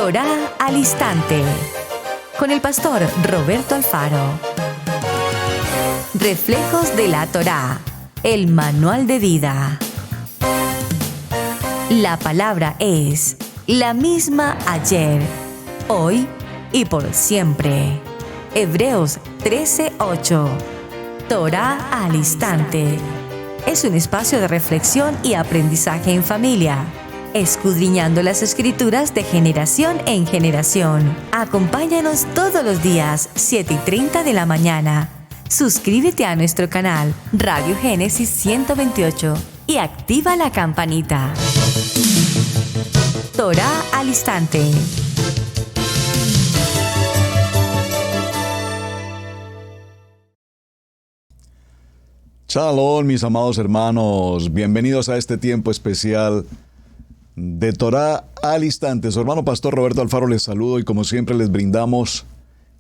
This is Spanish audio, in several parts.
Torá al Instante, con el pastor Roberto Alfaro. Reflejos de la Torá, el manual de vida. La palabra es la misma ayer, hoy y por siempre. Hebreos 13:8. Torá al Instante. Es un espacio de reflexión y aprendizaje en familia, escudriñando las Escrituras de generación en generación. Acompáñanos todos los días, 7:30 de la mañana. Suscríbete a nuestro canal Radio Génesis 128 y activa la campanita. Torá al Instante. Shalom, mis amados hermanos. Bienvenidos a este tiempo especial de Torá al Instante. Su hermano pastor Roberto Alfaro les saludo y como siempre les brindamos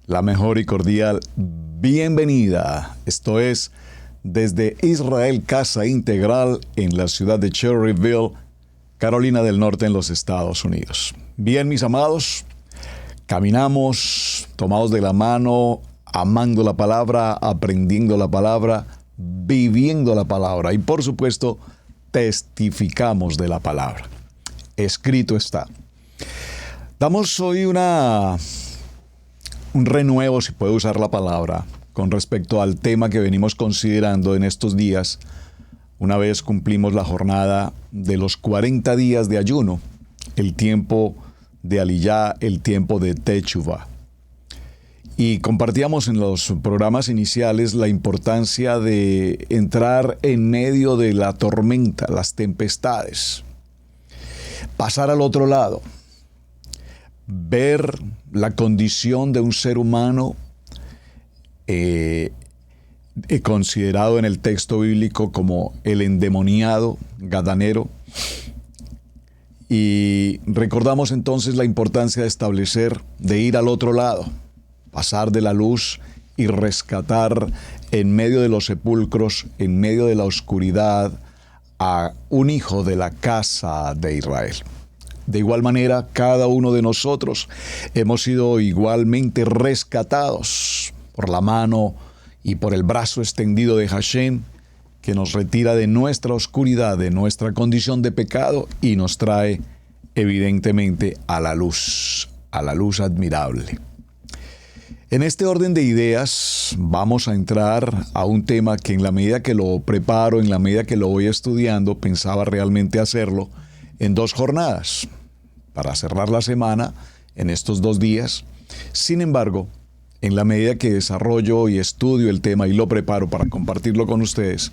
la mejor y cordial bienvenida. Esto es desde Israel Casa Integral en la ciudad de Cherryville, Carolina del Norte, en los Estados Unidos. Bien, mis amados, caminamos tomados de la mano, amando la palabra, aprendiendo la palabra, viviendo la palabra y por supuesto testificamos de la palabra. Escrito está. Damos hoy un renuevo, si puedo usar la palabra, con respecto al tema que venimos considerando en estos días, una vez cumplimos la jornada de los 40 días de ayuno, el tiempo de Aliyá, el tiempo de Techuvá. Y compartíamos en los programas iniciales la importancia de entrar en medio de la tormenta, las tempestades, pasar al otro lado, ver la condición de un ser humano considerado en el texto bíblico como el endemoniado, gadanero. Y recordamos entonces la importancia de establecer, de ir al otro lado, pasar de la luz y rescatar en medio de los sepulcros, en medio de la oscuridad, a un hijo de la casa de Israel. De igual manera, cada uno de nosotros hemos sido igualmente rescatados por la mano y por el brazo extendido de Hashem, que nos retira de nuestra oscuridad, de nuestra condición de pecado y nos trae evidentemente a la luz admirable. En este orden de ideas vamos a entrar a un tema que en la medida que lo preparo, en la medida que lo voy estudiando, pensaba realmente hacerlo en 2 jornadas para cerrar la semana en estos 2 días. Sin embargo, en la medida que desarrollo y estudio el tema y lo preparo para compartirlo con ustedes,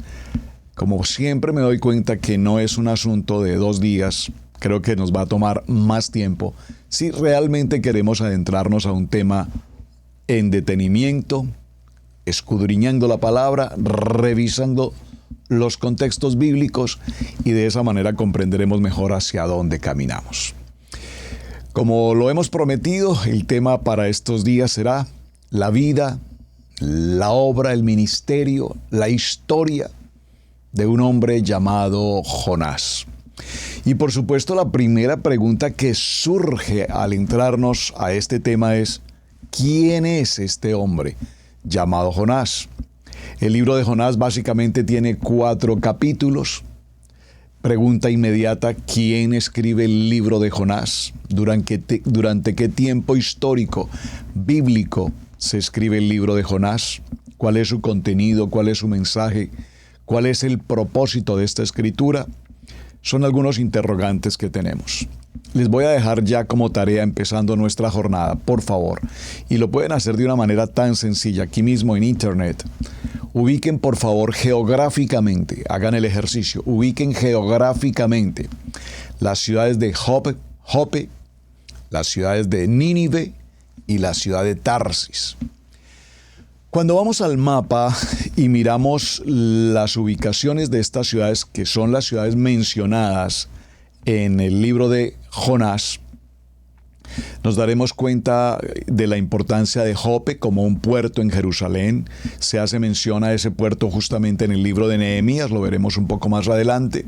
como siempre me doy cuenta que no es un asunto de 2 días, creo que nos va a tomar más tiempo si realmente queremos adentrarnos a un tema en detenimiento, escudriñando la palabra, revisando los contextos bíblicos y de esa manera comprenderemos mejor hacia dónde caminamos. Como lo hemos prometido, el tema para estos días será la vida, la obra, el ministerio, la historia de un hombre llamado Jonás. Y por supuesto la primera pregunta que surge al entrarnos a este tema es: ¿quién es este hombre llamado Jonás? El libro de Jonás básicamente tiene 4 capítulos. Pregunta inmediata: ¿quién escribe el libro de Jonás? ¿Durante qué tiempo histórico, bíblico, se escribe el libro de Jonás? ¿Cuál es su contenido? ¿Cuál es su mensaje? ¿Cuál es el propósito de esta escritura? Son algunos interrogantes que tenemos. Les voy a dejar ya como tarea empezando nuestra jornada, por favor. Y lo pueden hacer de una manera tan sencilla, aquí mismo en internet. Ubiquen por favor geográficamente, hagan el ejercicio, ubiquen geográficamente las ciudades de Jope, las ciudades de Nínive y la ciudad de Tarsis. Cuando vamos al mapa y miramos las ubicaciones de estas ciudades, que son las ciudades mencionadas en el libro de Jonás, nos daremos cuenta de la importancia de Jope como un puerto en Jerusalén. Se hace mención a ese puerto justamente en el libro de Nehemías, lo veremos un poco más adelante.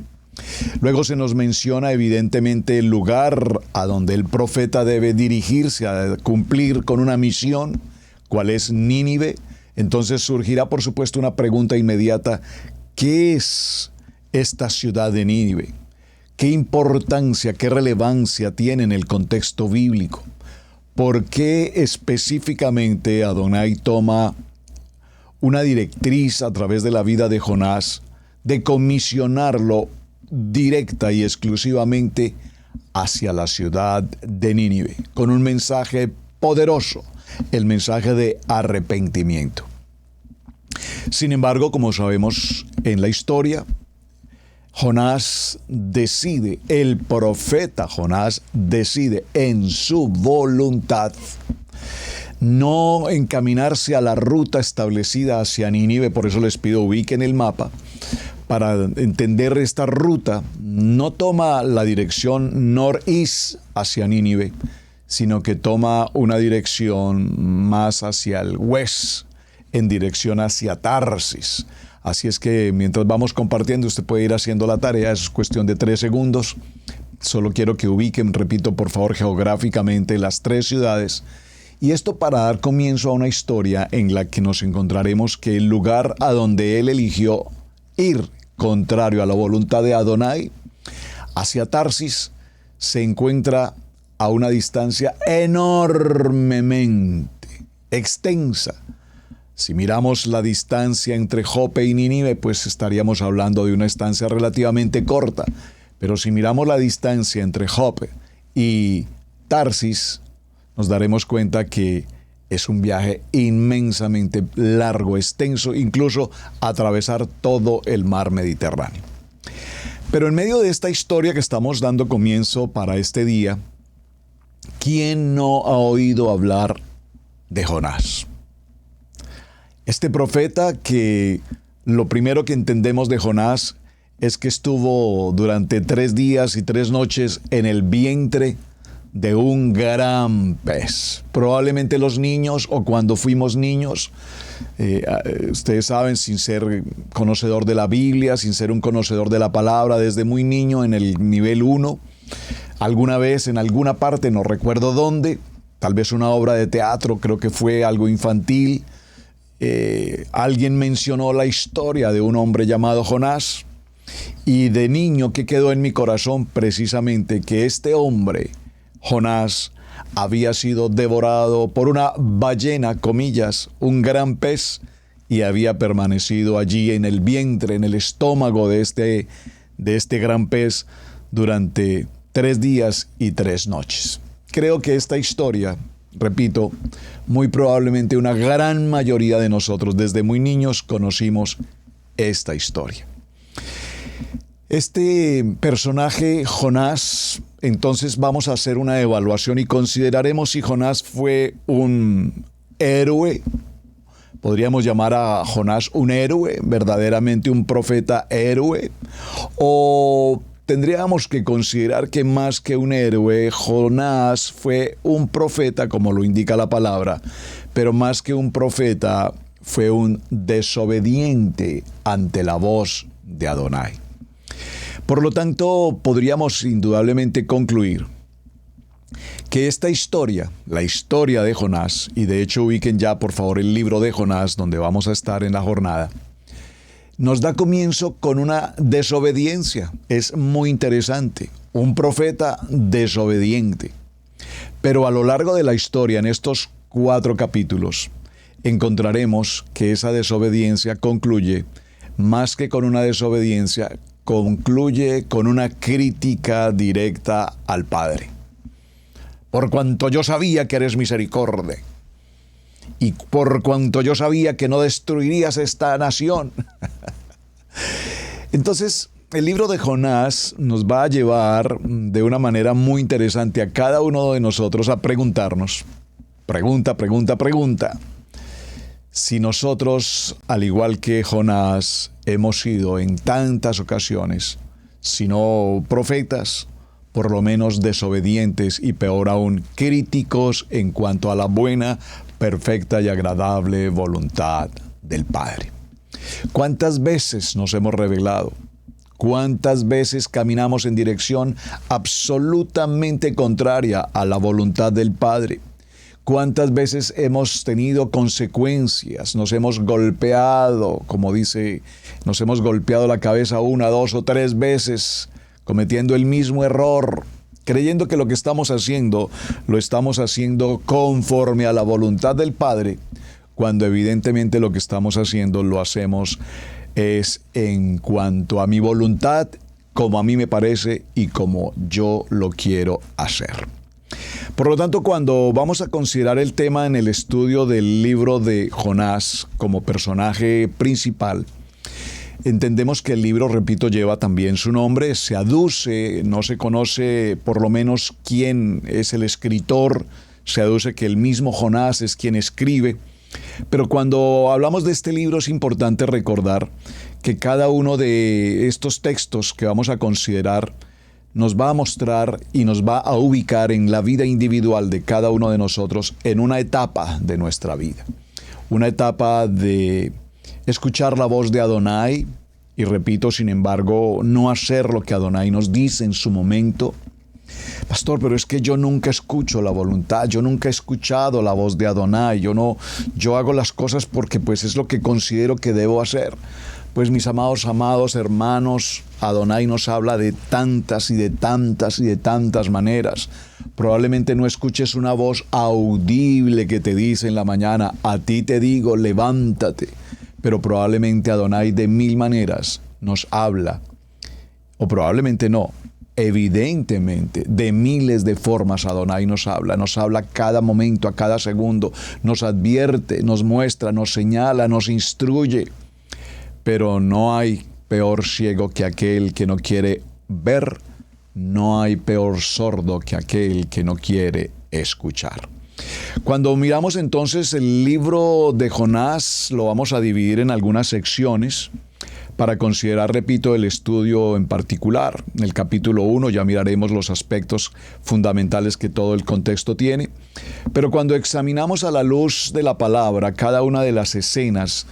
Luego se nos menciona evidentemente el lugar a donde el profeta debe dirigirse a cumplir con una misión, cuál es Nínive. Entonces surgirá por supuesto una pregunta inmediata: ¿qué es esta ciudad de Nínive? ¿Qué importancia, qué relevancia tiene en el contexto bíblico? ¿Por qué específicamente Adonai toma una directriz a través de la vida de Jonás de comisionarlo directa y exclusivamente hacia la ciudad de Nínive, con un mensaje poderoso, el mensaje de arrepentimiento? Sin embargo, como sabemos en la historia, Jonás decide, el profeta Jonás decide en su voluntad no encaminarse a la ruta establecida hacia Nínive. Por eso les pido ubiquen el mapa. Para entender esta ruta, no toma la dirección noreste hacia Nínive, sino que toma una dirección más hacia el oeste, en dirección hacia Tarsis. Así es que mientras vamos compartiendo, usted puede ir haciendo la tarea, es cuestión de 3 segundos. Solo quiero que ubiquen, repito, por favor, geográficamente las 3 ciudades. Y esto para dar comienzo a una historia en la que nos encontraremos que el lugar a donde él eligió ir, contrario a la voluntad de Adonai, hacia Tarsis, se encuentra a una distancia enormemente extensa. Si miramos la distancia entre Jope y Nínive, pues estaríamos hablando de una distancia relativamente corta. Pero si miramos la distancia entre Jope y Tarsis, nos daremos cuenta que es un viaje inmensamente largo, extenso, incluso atravesar todo el mar Mediterráneo. Pero en medio de esta historia que estamos dando comienzo para este día, ¿quién no ha oído hablar de Jonás? Este profeta que lo primero que entendemos de Jonás es que estuvo durante 3 días y 3 noches en el vientre de un gran pez. Probablemente los niños o cuando fuimos niños, ustedes saben, sin ser conocedor de la Biblia, sin ser un conocedor de la palabra, desde muy niño en el nivel 1, alguna vez en alguna parte, no recuerdo dónde, tal vez una obra de teatro, creo que fue algo infantil, alguien mencionó la historia de un hombre llamado Jonás, y de niño que quedó en mi corazón precisamente que este hombre, Jonás, había sido devorado por una ballena, comillas, un gran pez, y había permanecido allí en el vientre, en el estómago de este gran pez durante 3 días y 3 noches. Creo que esta historia, repito, muy probablemente una gran mayoría de nosotros desde muy niños conocimos esta historia. Este personaje, Jonás, entonces vamos a hacer una evaluación y consideraremos si Jonás fue un héroe. Podríamos llamar a Jonás un héroe, verdaderamente un profeta héroe. O tendríamos que considerar que más que un héroe, Jonás fue un profeta, como lo indica la palabra, pero más que un profeta, fue un desobediente ante la voz de Adonai. Por lo tanto, podríamos indudablemente concluir que esta historia, la historia de Jonás, y de hecho ubiquen ya por favor el libro de Jonás, donde vamos a estar en la jornada, nos da comienzo con una desobediencia. Es muy interesante, un profeta desobediente. Pero a lo largo de la historia, en estos 4 capítulos, encontraremos que esa desobediencia concluye, más que con una desobediencia, concluye con una crítica directa al Padre. Por cuanto yo sabía que eres misericordia, y por cuanto yo sabía que no destruirías esta nación. Entonces, el libro de Jonás nos va a llevar de una manera muy interesante a cada uno de nosotros a preguntarnos, pregunta, si nosotros, al igual que Jonás, hemos sido en tantas ocasiones, si no profetas, por lo menos desobedientes y peor aún, críticos en cuanto a la buena, perfecta y agradable voluntad del Padre. ¿Cuántas veces nos hemos rebelado? ¿Cuántas veces caminamos en dirección absolutamente contraria a la voluntad del Padre? ¿Cuántas veces hemos tenido consecuencias? Nos hemos golpeado, como dice, nos hemos golpeado la cabeza 1, 2 o 3 veces, cometiendo el mismo error, creyendo que lo que estamos haciendo, lo estamos haciendo conforme a la voluntad del Padre, cuando evidentemente lo que estamos haciendo lo hacemos es en cuanto a mi voluntad, como a mí me parece y como yo lo quiero hacer. Por lo tanto, cuando vamos a considerar el tema en el estudio del libro de Jonás como personaje principal, entendemos que el libro, repito, lleva también su nombre, se aduce, no se conoce por lo menos quién es el escritor, se aduce que el mismo Jonás es quien escribe, pero cuando hablamos de este libro es importante recordar que cada uno de estos textos que vamos a considerar nos va a mostrar y nos va a ubicar en la vida individual de cada uno de nosotros en una etapa de nuestra vida. Una etapa de escuchar la voz de Adonai y, repito, sin embargo, no hacer lo que Adonai nos dice en su momento. Pastor, pero es que yo nunca escucho la voluntad, yo nunca he escuchado la voz de Adonai, yo hago las cosas porque pues es lo que considero que debo hacer. Pues mis amados hermanos, Adonai nos habla de tantas y de tantas y de tantas maneras. Probablemente no escuches una voz audible que te dice en la mañana, a ti te digo, levántate. Pero probablemente Adonai de 1000 maneras nos habla, o probablemente no, evidentemente de miles de formas Adonai nos habla a cada momento, a cada segundo, nos advierte, nos muestra, nos señala, nos instruye. Pero no hay peor ciego que aquel que no quiere ver, no hay peor sordo que aquel que no quiere escuchar. Cuando miramos entonces el libro de Jonás, lo vamos a dividir en algunas secciones para considerar, repito, el estudio en particular. En el capítulo 1 ya miraremos los aspectos fundamentales que todo el contexto tiene. Pero cuando examinamos a la luz de la palabra cada una de las escenas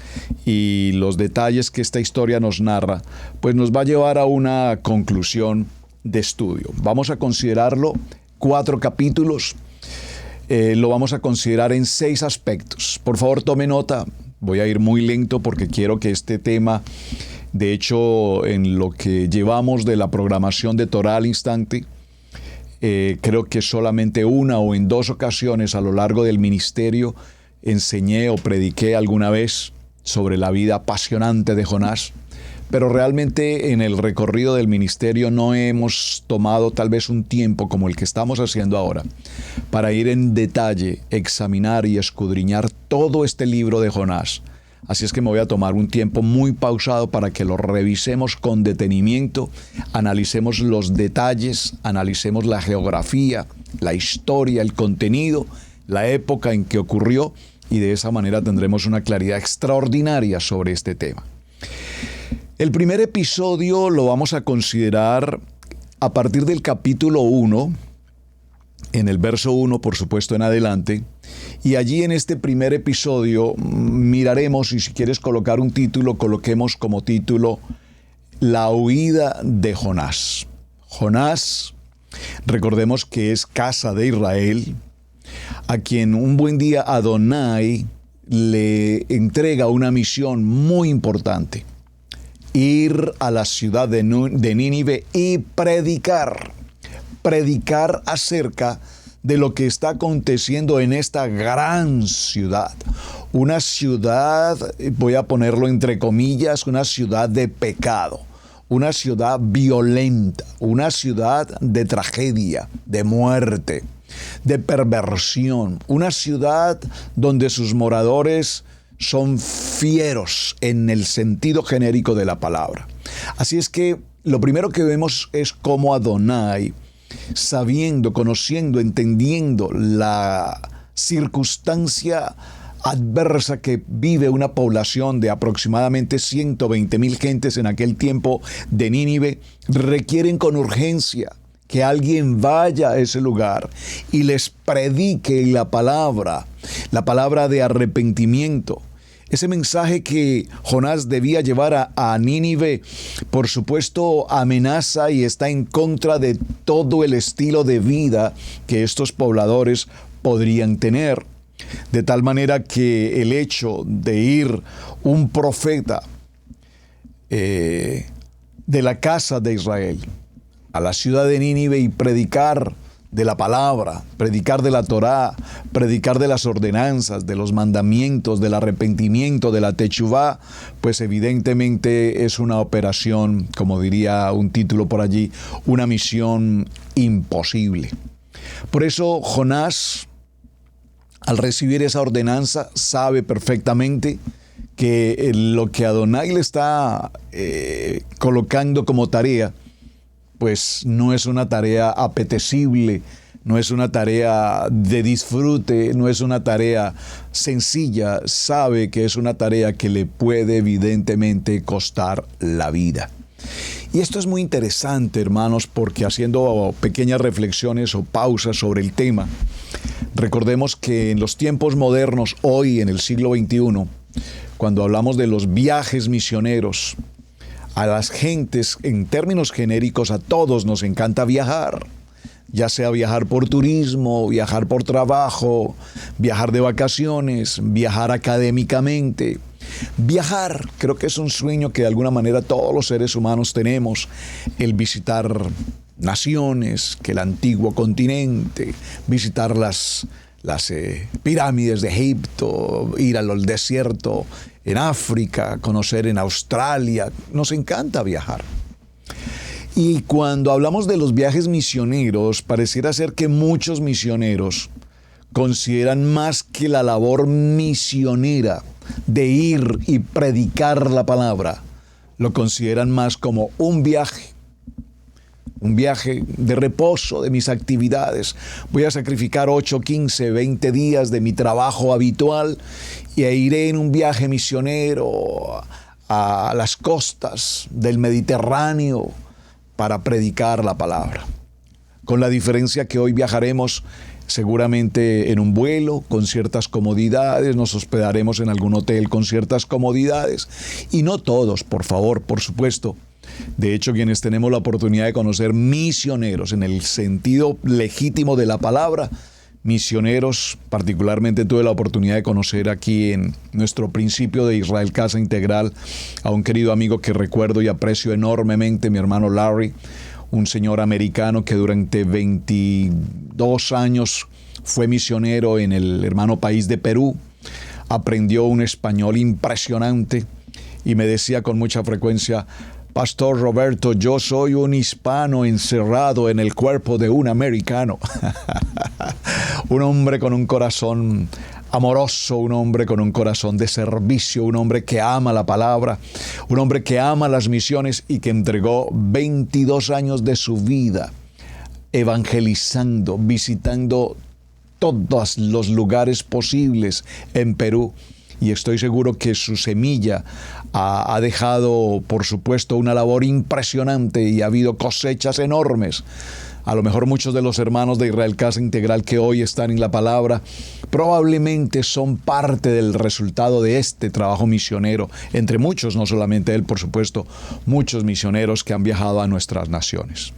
y los detalles que esta historia nos narra, pues nos va a llevar a una conclusión de estudio. Vamos a considerarlo 4 capítulos. Lo vamos a considerar en 6 aspectos. Por favor, tome nota. Voy a ir muy lento porque quiero que este tema, de hecho, en lo que llevamos de la programación de Torá al Instante, creo que solamente una o en 2 ocasiones a lo largo del ministerio enseñé o prediqué alguna vez sobre la vida apasionante de Jonás. Pero realmente en el recorrido del ministerio no hemos tomado tal vez un tiempo como el que estamos haciendo ahora para ir en detalle, examinar y escudriñar todo este libro de Jonás. Así es que me voy a tomar un tiempo muy pausado para que lo revisemos con detenimiento, analicemos los detalles, analicemos la geografía, la historia, el contenido, la época en que ocurrió y de esa manera tendremos una claridad extraordinaria sobre este tema. El primer episodio lo vamos a considerar a partir del capítulo 1, en el verso 1, por supuesto, en adelante. Y allí en este primer episodio miraremos, y si quieres colocar un título, coloquemos como título La huida de Jonás. Jonás, recordemos que es casa de Israel, a quien un buen día Adonai le entrega una misión muy importante. Ir a la ciudad de Nínive y predicar acerca de lo que está aconteciendo en esta gran ciudad. Una ciudad, voy a ponerlo entre comillas, una ciudad de pecado, una ciudad violenta, una ciudad de tragedia, de muerte, de perversión, una ciudad donde sus moradores son fieros en el sentido genérico de la palabra. Así es que lo primero que vemos es cómo Adonai, sabiendo, conociendo, entendiendo la circunstancia adversa que vive una población de aproximadamente 120,000 gentes en aquel tiempo de Nínive, requieren con urgencia que alguien vaya a ese lugar y les predique la palabra de arrepentimiento. Ese mensaje que Jonás debía llevar a Nínive, por supuesto, amenaza y está en contra de todo el estilo de vida que estos pobladores podrían tener. De tal manera que el hecho de ir un profeta de la casa de Israel a la ciudad de Nínive y predicar de la palabra, predicar de la Torá, predicar de las ordenanzas, de los mandamientos, del arrepentimiento, de la techuvá, pues evidentemente es una operación, como diría un título por allí, una misión imposible. Por eso Jonás, al recibir esa ordenanza, sabe perfectamente que lo que Adonai le está colocando como tarea, pues no es una tarea apetecible, no es una tarea de disfrute, no es una tarea sencilla, sabe que es una tarea que le puede evidentemente costar la vida. Y esto es muy interesante, hermanos, porque haciendo pequeñas reflexiones o pausas sobre el tema, recordemos que en los tiempos modernos, hoy en el siglo XXI, cuando hablamos de los viajes misioneros, a las gentes, en términos genéricos, a todos nos encanta viajar, ya sea viajar por turismo, viajar por trabajo, viajar de vacaciones, viajar académicamente. Viajar, creo que es un sueño que de alguna manera todos los seres humanos tenemos, el visitar naciones, que el antiguo continente, visitar las pirámides de Egipto, ir al desierto en África, conocer en Australia. Nos encanta viajar. Y cuando hablamos de los viajes misioneros, pareciera ser que muchos misioneros consideran más que la labor misionera de ir y predicar la palabra, lo consideran más como un viaje de reposo de mis actividades. Voy a sacrificar 8, 15, 20 días de mi trabajo habitual y iré en un viaje misionero a las costas del Mediterráneo para predicar la palabra. Con la diferencia que hoy viajaremos seguramente en un vuelo con ciertas comodidades, nos hospedaremos en algún hotel con ciertas comodidades, y no todos, por favor, por supuesto. De hecho, quienes tenemos la oportunidad de conocer misioneros en el sentido legítimo de la palabra, misioneros, particularmente tuve la oportunidad de conocer aquí en nuestro principio de Israel Casa Integral a un querido amigo que recuerdo y aprecio enormemente, mi hermano Larry, un señor americano que durante 22 años fue misionero en el hermano país de Perú, aprendió un español impresionante y me decía con mucha frecuencia: Pastor Roberto, yo soy un hispano encerrado en el cuerpo de un americano. Un hombre con un corazón amoroso, un hombre con un corazón de servicio, un hombre que ama la palabra, un hombre que ama las misiones y que entregó 22 años de su vida evangelizando, visitando todos los lugares posibles en Perú. Y estoy seguro que su semilla ha dejado, por supuesto, una labor impresionante y ha habido cosechas enormes. A lo mejor muchos de los hermanos de Israel Casa Integral que hoy están en la palabra probablemente son parte del resultado de este trabajo misionero. Entre muchos, no solamente él, por supuesto, muchos misioneros que han viajado a nuestras naciones.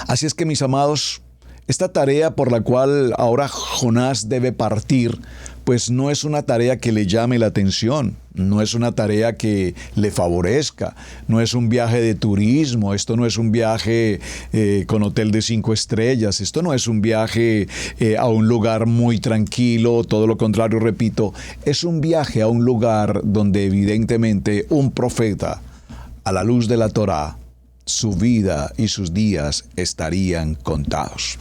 Así es que, mis amados, esta tarea por la cual ahora Jonás debe partir, pues no es una tarea que le llame la atención, no es una tarea que le favorezca, no es un viaje de turismo, esto no es un viaje con hotel de 5 estrellas, esto no es un viaje a un lugar muy tranquilo, todo lo contrario, repito, es un viaje a un lugar donde evidentemente un profeta, a la luz de la Torá, su vida y sus días estarían contados.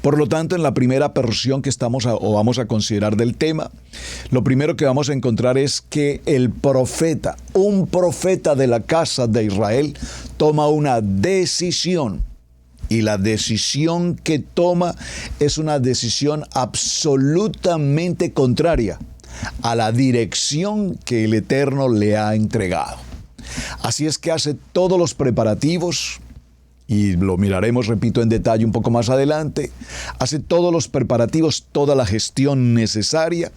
Por lo tanto, en la primera porción que vamos a considerar del tema, lo primero que vamos a encontrar es que el profeta, un profeta de la casa de Israel, toma una decisión. Y la decisión que toma es una decisión absolutamente contraria a la dirección que el Eterno le ha entregado. Así es que hace todos los preparativos, y lo miraremos, repito, en detalle un poco más adelante, hace todos los preparativos, toda la gestión necesaria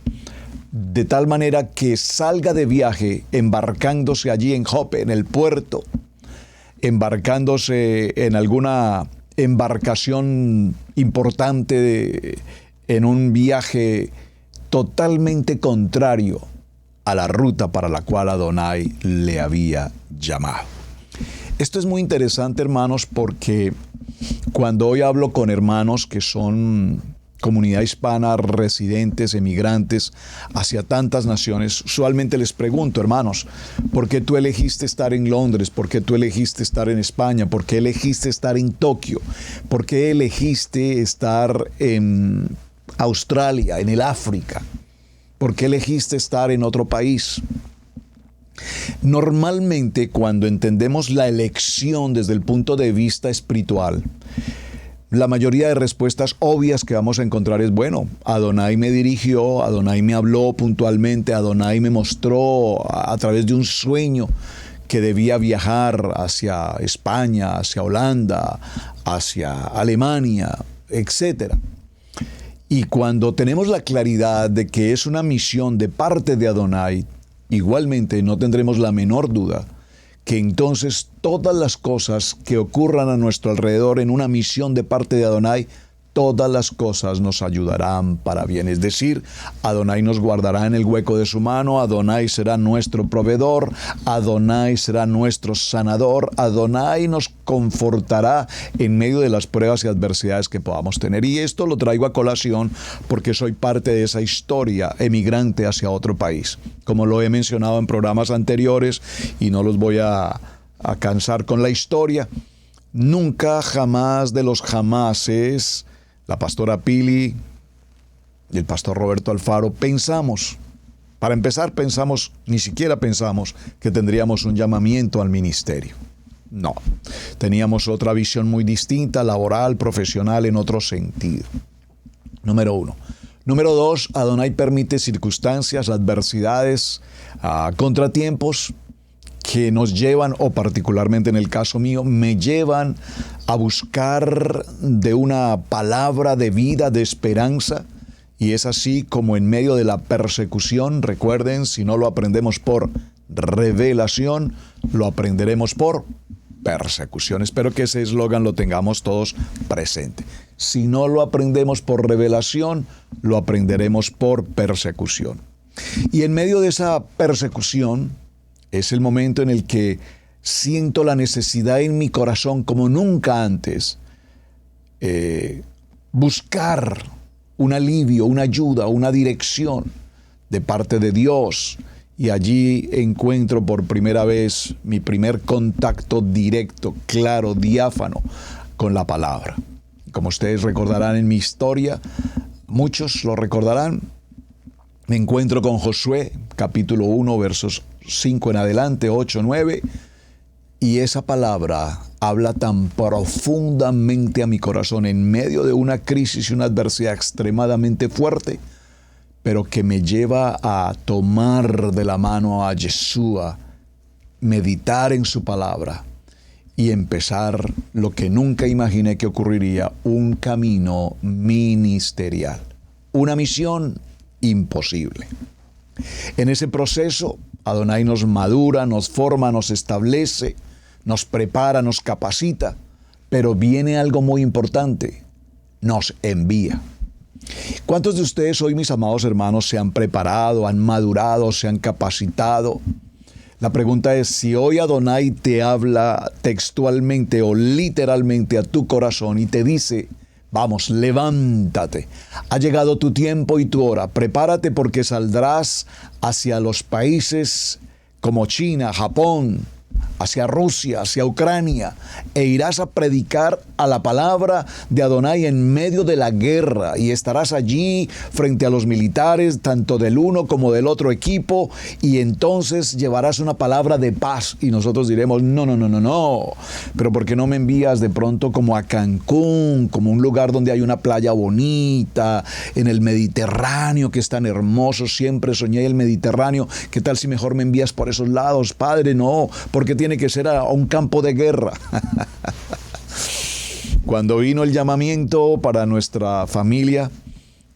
de tal manera que salga de viaje embarcándose allí en Jope, en el puerto, embarcándose en alguna embarcación importante en un viaje totalmente contrario a la ruta para la cual Adonai le había llamado. Esto es muy interesante, hermanos, porque cuando hoy hablo con hermanos que son comunidad hispana, residentes, emigrantes hacia tantas naciones, usualmente les pregunto, hermanos, ¿por qué tú elegiste estar en Londres? ¿Por qué tú elegiste estar en España? ¿Por qué elegiste estar en Tokio? ¿Por qué elegiste estar en Australia, en el África? ¿Por qué elegiste estar en otro país? Normalmente, cuando entendemos la elección desde el punto de vista espiritual, la mayoría de respuestas obvias que vamos a encontrar es, bueno, Adonai me dirigió, Adonai me habló puntualmente, Adonai me mostró a través de un sueño que debía viajar hacia España, hacia Holanda, hacia Alemania, etc. Y cuando tenemos la claridad de que es una misión de parte de Adonai, igualmente no tendremos la menor duda que entonces todas las cosas que ocurran a nuestro alrededor en una misión de parte de Adonai, todas las cosas nos ayudarán para bien. Es decir, Adonai nos guardará en el hueco de su mano, Adonai será nuestro proveedor, Adonai será nuestro sanador, Adonai nos confortará en medio de las pruebas y adversidades que podamos tener. Y esto lo traigo a colación porque soy parte de esa historia emigrante hacia otro país. Como lo he mencionado en programas anteriores y no los voy a cansar con la historia, nunca, jamás de los jamases, la pastora Pili y el pastor Roberto Alfaro ni siquiera pensamos que tendríamos un llamamiento al ministerio. No, teníamos otra visión muy distinta, laboral, profesional, en otro sentido. Número 1. Número 2, Adonai permite circunstancias, adversidades, contratiempos que nos llevan, o particularmente en el caso mío, me llevan a buscar de una palabra de vida, de esperanza, y es así como en medio de la persecución, recuerden, si no lo aprendemos por revelación, lo aprenderemos por persecución. Espero que ese eslogan lo tengamos todos presente. Si no lo aprendemos por revelación, lo aprenderemos por persecución. Y en medio de esa persecución, es el momento en el que siento la necesidad en mi corazón, como nunca antes, buscar un alivio, una ayuda, una dirección de parte de Dios. Y allí encuentro por primera vez mi primer contacto directo, claro, diáfano con la palabra. Como ustedes recordarán en mi historia, muchos lo recordarán, me encuentro con Josué, capítulo 1, versos 5 en adelante, 8, 9, y esa palabra habla tan profundamente a mi corazón en medio de una crisis y una adversidad extremadamente fuerte, pero que me lleva a tomar de la mano a Yeshua, meditar en su palabra y empezar lo que nunca imaginé que ocurriría, un camino ministerial, una misión imposible. En ese proceso, Adonai nos madura, nos forma, nos establece, nos prepara, nos capacita, pero viene algo muy importante, nos envía. ¿Cuántos de ustedes hoy, mis amados hermanos, se han preparado, han madurado, se han capacitado? La pregunta es, si hoy Adonai te habla textualmente o literalmente a tu corazón y te dice, vamos, levántate, ha llegado tu tiempo y tu hora, prepárate porque saldrás hacia los países como China, Japón, hacia Rusia, hacia Ucrania, e irás a predicar a la palabra de Adonai en medio de la guerra, y estarás allí frente a los militares, tanto del uno como del otro equipo, y entonces llevarás una palabra de paz, y nosotros diremos, no, pero ¿por qué no me envías de pronto como a Cancún, como un lugar donde hay una playa bonita, en el Mediterráneo, que es tan hermoso, siempre soñé el Mediterráneo, ¿qué tal si mejor me envías por esos lados, Padre? No, porque tiene que ser a un campo de guerra. Cuando vino el llamamiento para nuestra familia,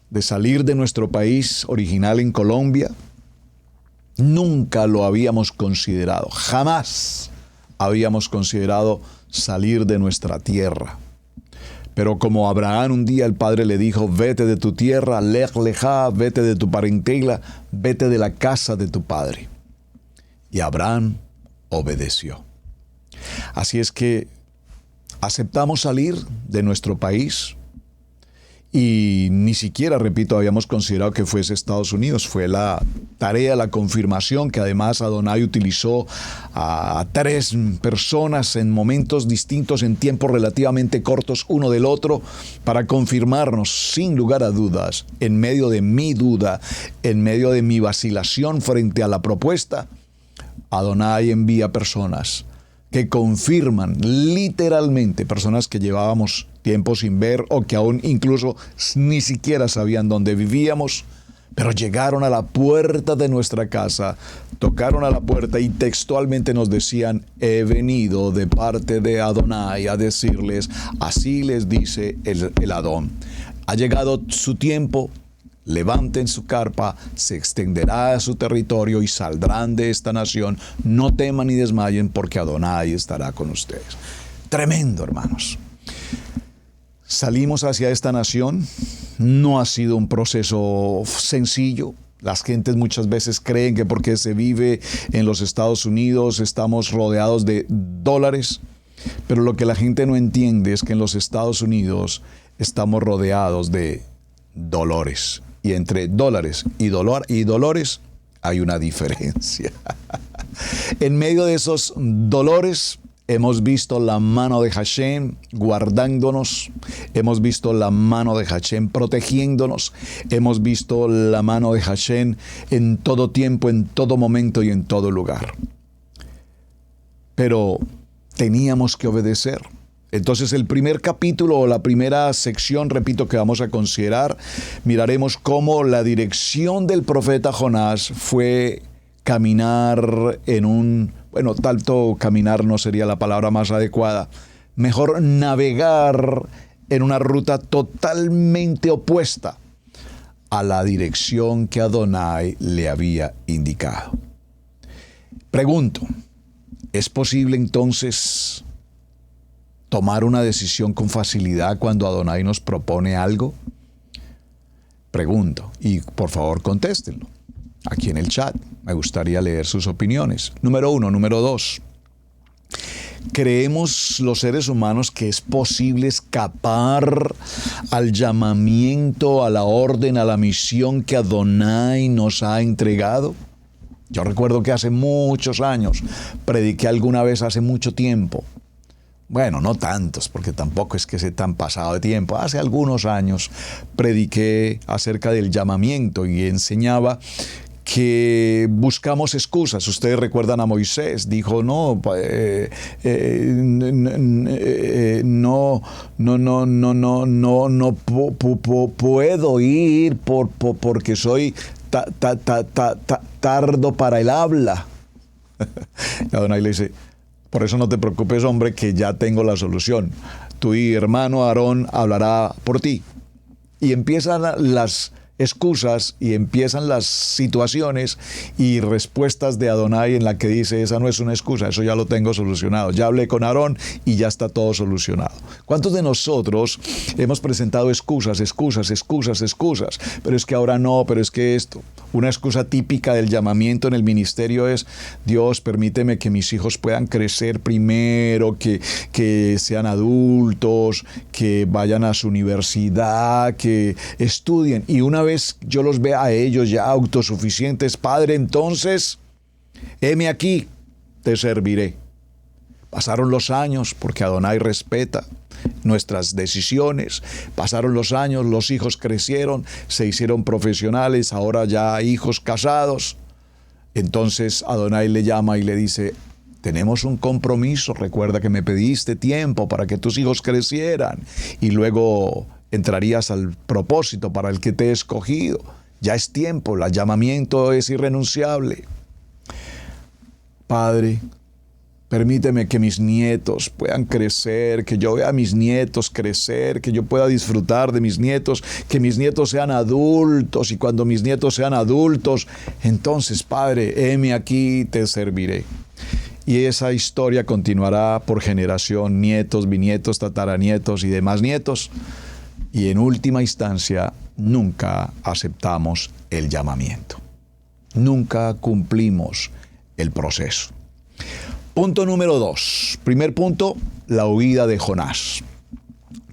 de salir de nuestro país original en Colombia, nunca lo habíamos considerado, jamás habíamos considerado salir de nuestra tierra. Pero como Abraham un día el Padre le dijo, vete de tu tierra, lej lejá, vete de tu parentela, vete de la casa de tu padre. Y Abraham obedeció. Así es que aceptamos salir de nuestro país y ni siquiera, repito, habíamos considerado que fuese Estados Unidos. Fue la tarea, la confirmación que además Adonai utilizó a 3 personas en momentos distintos, en tiempos relativamente cortos uno del otro, para confirmarnos sin lugar a dudas, en medio de mi duda, en medio de mi vacilación frente a la propuesta, Adonai envía personas que confirman literalmente, personas que llevábamos tiempo sin ver o que aún incluso ni siquiera sabían dónde vivíamos, pero llegaron a la puerta de nuestra casa, tocaron a la puerta y textualmente nos decían, he venido de parte de Adonai a decirles, así les dice el Adón, ha llegado su tiempo. Levanten su carpa, se extenderá a su territorio y saldrán de esta nación. No teman ni desmayen porque Adonai estará con ustedes. Tremendo, hermanos. Salimos hacia esta nación. No ha sido un proceso sencillo. Las gentes muchas veces creen que porque se vive en los Estados Unidos estamos rodeados de dólares. Pero lo que la gente no entiende es que en los Estados Unidos estamos rodeados de dolores. Y entre dólares y dolores hay una diferencia. En medio de esos dolores hemos visto la mano de Hashem guardándonos, hemos visto la mano de Hashem protegiéndonos, hemos visto la mano de Hashem en todo tiempo, en todo momento y en todo lugar. Pero teníamos que obedecer. Entonces el primer capítulo o la primera sección, repito, que vamos a considerar, miraremos cómo la dirección del profeta Jonás fue caminar tanto caminar no sería la palabra más adecuada, mejor navegar en una ruta totalmente opuesta a la dirección que Adonai le había indicado. Pregunto, ¿es posible entonces tomar una decisión con facilidad cuando Adonai nos propone algo? Pregunto, y por favor contéstenlo aquí en el chat. Me gustaría leer sus opiniones. Número 1. Número 2. ¿Creemos los seres humanos que es posible escapar al llamamiento, a la orden, a la misión que Adonai nos ha entregado? Yo recuerdo que hace muchos años, prediqué alguna vez hace mucho tiempo. Bueno, no tantos, porque tampoco es que sea tan pasado de tiempo. Hace algunos años prediqué acerca del llamamiento y enseñaba que buscamos excusas. Ustedes recuerdan a Moisés, dijo, no puedo ir porque soy tardo para el habla. Y Adonai le dice, por eso no te preocupes, hombre, que ya tengo la solución. Tu hermano Aarón hablará por ti. Y empiezan las excusas y empiezan las situaciones y respuestas de Adonai en la que dice, esa no es una excusa, eso ya lo tengo solucionado. Ya hablé con Aarón y ya está todo solucionado. ¿Cuántos de nosotros hemos presentado excusas? Pero es que ahora no, pero es que esto. Una excusa típica del llamamiento en el ministerio es, Dios, permíteme que mis hijos puedan crecer primero, que sean adultos, que vayan a su universidad, que estudien. Y una vez yo los vea a ellos ya autosuficientes, Padre, entonces, heme aquí, te serviré. Pasaron los años, porque Adonai respeta nuestras decisiones. Pasaron los años, los hijos crecieron, se hicieron profesionales, ahora ya hijos casados. Entonces Adonai le llama y le dice, tenemos un compromiso, recuerda que me pediste tiempo para que tus hijos crecieran y luego entrarías al propósito para el que te he escogido. Ya es tiempo, el llamamiento es irrenunciable. Padre, Permíteme que mis nietos puedan crecer, que yo vea a mis nietos crecer, que yo pueda disfrutar de mis nietos, que mis nietos sean adultos, y cuando mis nietos sean adultos, entonces, Padre, heme aquí, te serviré. Y esa historia continuará por generación, nietos, bisnietos, tataranietos y demás nietos. Y en última instancia, nunca aceptamos el llamamiento. Nunca cumplimos el proceso. Punto número 2. Primer punto, la huida de Jonás.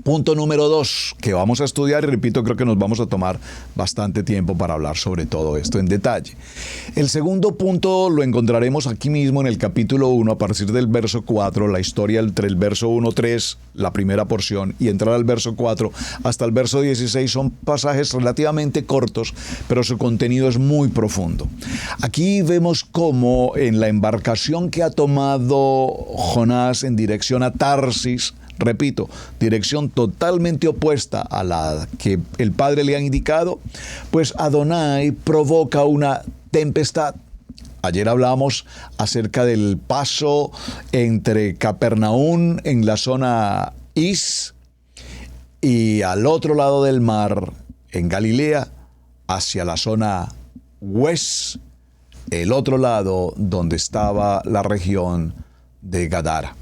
Punto número 2, que vamos a estudiar, y repito, creo que nos vamos a tomar bastante tiempo para hablar sobre todo esto en detalle. El segundo punto lo encontraremos aquí mismo en el capítulo 1, a partir del verso 4, la historia entre el verso 1-3, la primera porción, y entrar al verso 4 hasta el verso 16, son pasajes relativamente cortos, pero su contenido es muy profundo. Aquí vemos cómo en la embarcación que ha tomado Jonás en dirección a Tarsis, repito, dirección totalmente opuesta a la que el Padre le ha indicado, pues Adonai provoca una tempestad. Ayer hablamos acerca del paso entre Capernaum en la zona Is y al otro lado del mar, en Galilea, hacia la zona West, el otro lado donde estaba la región de Gadara.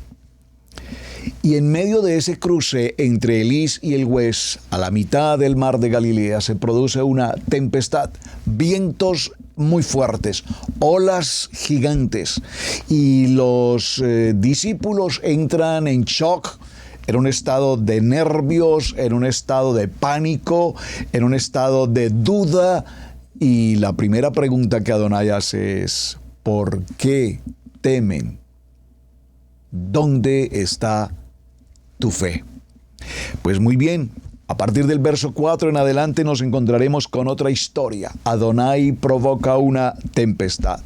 Y en medio de ese cruce entre el Is y el West, a la mitad del mar de Galilea, se produce una tempestad, vientos muy fuertes, olas gigantes, y los discípulos entran en shock, en un estado de nervios, en un estado de pánico, en un estado de duda, y la primera pregunta que Adonai hace es: ¿por qué temen? ¿Dónde está tu fe? Pues muy bien, a partir del verso 4 en adelante nos encontraremos con otra historia. Adonai provoca una tempestad.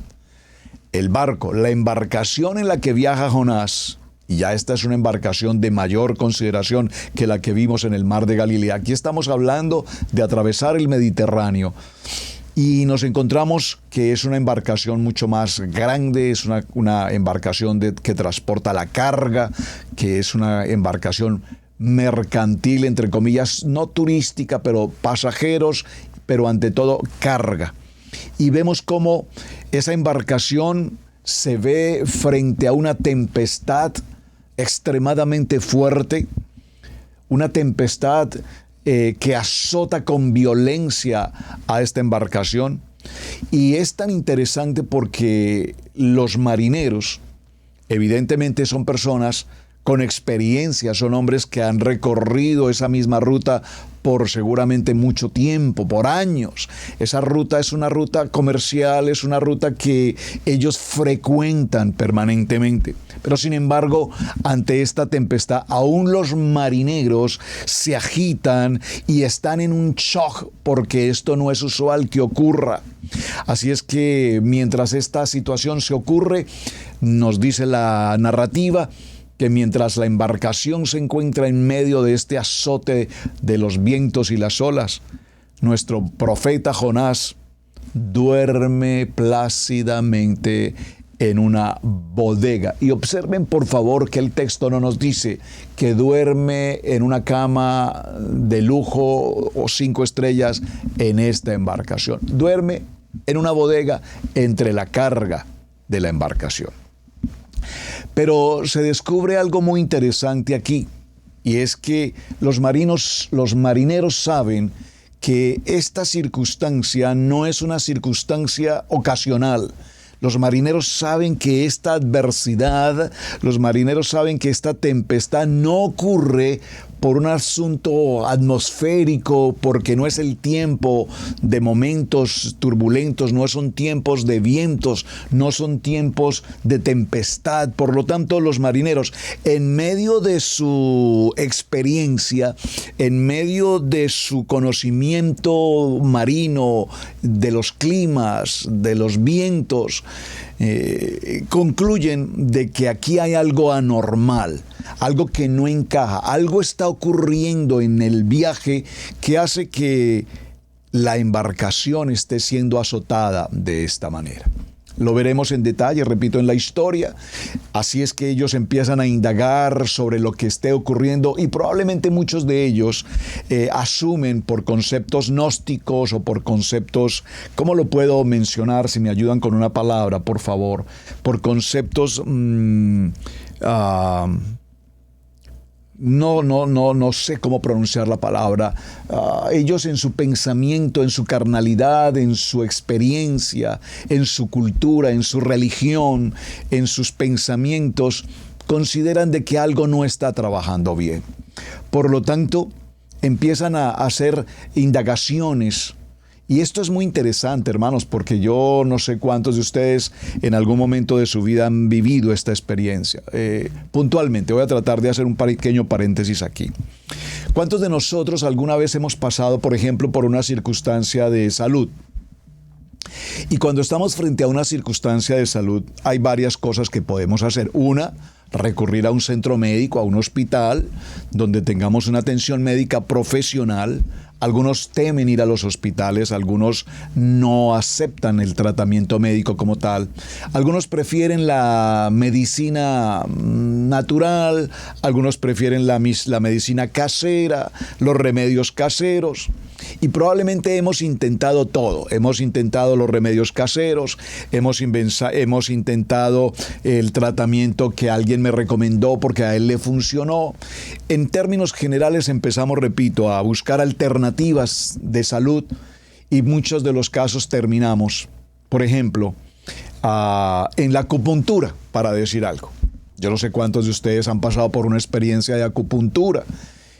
El barco, la embarcación en la que viaja Jonás, y ya esta es una embarcación de mayor consideración que la que vimos en el mar de Galilea. Aquí estamos hablando de atravesar el Mediterráneo. Y nos encontramos que es una embarcación mucho más grande, es una embarcación que transporta la carga, que es una embarcación mercantil, entre comillas, no turística, pero pasajeros, pero ante todo carga. Y vemos cómo esa embarcación se ve frente a una tempestad extremadamente fuerte, una tempestad que azota con violencia a esta embarcación. Y es tan interesante porque los marineros, evidentemente, son personas con experiencia, son hombres que han recorrido esa misma ruta por seguramente mucho tiempo, por años. Esa ruta es una ruta comercial, es una ruta que ellos frecuentan permanentemente. Pero sin embargo, ante esta tempestad, aún los marineros se agitan y están en un shock porque esto no es usual que ocurra. Así es que mientras esta situación se ocurre, nos dice la narrativa que mientras la embarcación se encuentra en medio de este azote de los vientos y las olas, nuestro profeta Jonás duerme plácidamente en una bodega. Y observen por favor que el texto no nos dice que duerme en una cama de lujo o 5 estrellas en esta embarcación. Duerme en una bodega entre la carga de la embarcación. Pero se descubre algo muy interesante aquí, y es que los marineros saben que esta circunstancia no es una circunstancia ocasional. Los marineros saben que esta adversidad, los marineros saben que esta tempestad no ocurre por un asunto atmosférico, porque no es el tiempo de momentos turbulentos, no son tiempos de vientos, no son tiempos de tempestad. Por lo tanto, los marineros, en medio de su experiencia, en medio de su conocimiento marino, de los climas, de los vientos, concluyen de que aquí hay algo anormal, algo que no encaja, algo está ocurriendo en el viaje que hace que la embarcación esté siendo azotada de esta manera. Lo veremos en detalle, repito, en la historia. Así es que ellos empiezan a indagar sobre lo que esté ocurriendo y probablemente muchos de ellos asumen por conceptos gnósticos o por conceptos, ¿cómo lo puedo mencionar? Si me ayudan con una palabra, por favor. Por conceptos... No sé cómo pronunciar la palabra. Ellos en su pensamiento, en su carnalidad, en su experiencia, en su cultura, en su religión, en sus pensamientos, consideran de que algo no está trabajando bien. Por lo tanto, empiezan a hacer indagaciones. Y esto es muy interesante, hermanos, porque yo no sé cuántos de ustedes en algún momento de su vida han vivido esta experiencia. Puntualmente, voy a tratar de hacer un pequeño paréntesis aquí. ¿Cuántos de nosotros alguna vez hemos pasado, por ejemplo, por una circunstancia de salud? Y cuando estamos frente a una circunstancia de salud, hay varias cosas que podemos hacer. Una, recurrir a un centro médico, a un hospital, donde tengamos una atención médica profesional. Algunos temen ir a los hospitales, algunos no aceptan el tratamiento médico como tal. Algunos prefieren la medicina natural, algunos prefieren la medicina casera, los remedios caseros. Y probablemente hemos intentado todo. Hemos intentado los remedios caseros, hemos intentado el tratamiento que alguien me recomendó porque a él le funcionó. En términos generales empezamos, repito, a buscar alternativas de salud y muchos de los casos terminamos, por ejemplo, en la acupuntura, para decir algo. Yo no sé cuántos de ustedes han pasado por una experiencia de acupuntura.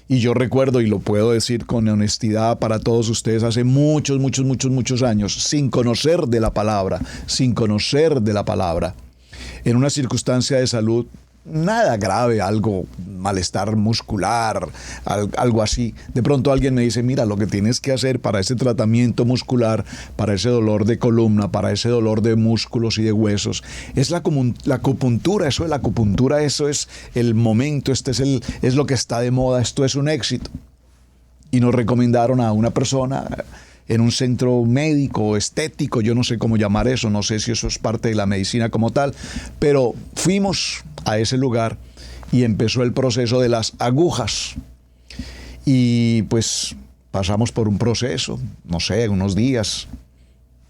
Y yo recuerdo, y lo puedo decir con honestidad para todos ustedes, hace muchos años, sin conocer de la palabra, en una circunstancia de salud, nada grave, algo, malestar muscular, algo así. De pronto alguien me dice, mira, lo que tienes que hacer para ese tratamiento muscular, para ese dolor de columna, para ese dolor de músculos y de huesos, es la acupuntura. Eso de la acupuntura, eso es el momento, es lo que está de moda, esto es un éxito. Y nos recomendaron a una persona en un centro médico, estético, yo no sé cómo llamar eso, no sé si eso es parte de la medicina como tal, pero fuimos a ese lugar y empezó el proceso de las agujas. Y pues pasamos por un proceso, no sé, unos días,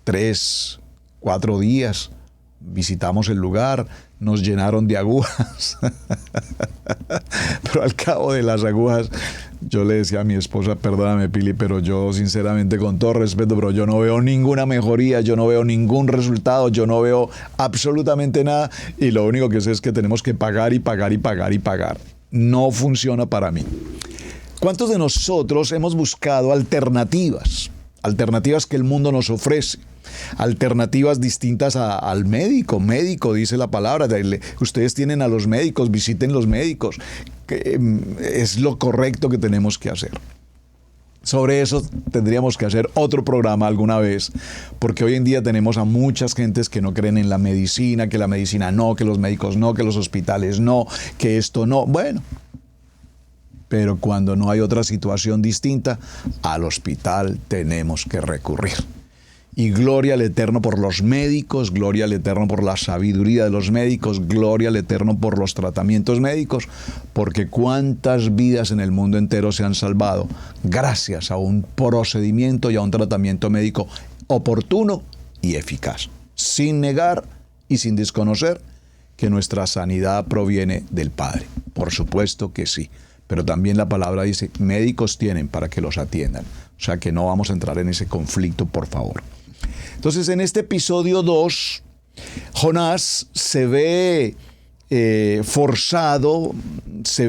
3, 4 días, visitamos el lugar, nos llenaron de agujas. Pero al cabo de las agujas, yo le decía a mi esposa, perdóname, Pili, pero yo sinceramente, con todo respeto, pero yo no veo ninguna mejoría, yo no veo ningún resultado, yo no veo absolutamente nada, y lo único que sé es que tenemos que pagar y pagar y pagar y pagar. No funciona para mí. ¿Cuántos de nosotros hemos buscado alternativas que el mundo nos ofrece? Alternativas distintas al médico. Médico, dice la palabra. Ustedes tienen a los médicos, visiten los médicos. Es lo correcto que tenemos que hacer. Sobre eso tendríamos que hacer otro programa alguna vez, porque hoy en día tenemos a muchas gentes que no creen en la medicina, que la medicina no, que los médicos no, que los hospitales no, que esto no. Bueno, pero cuando no hay otra situación distinta, al hospital tenemos que recurrir. Y gloria al Eterno por los médicos, gloria al Eterno por la sabiduría de los médicos, gloria al Eterno por los tratamientos médicos, porque cuántas vidas en el mundo entero se han salvado gracias a un procedimiento y a un tratamiento médico oportuno y eficaz, sin negar y sin desconocer que nuestra sanidad proviene del Padre. Por supuesto que sí, pero también la palabra dice, médicos tienen para que los atiendan. O sea que no vamos a entrar en ese conflicto, por favor. Entonces, en este episodio 2, Jonás se ve forzado, se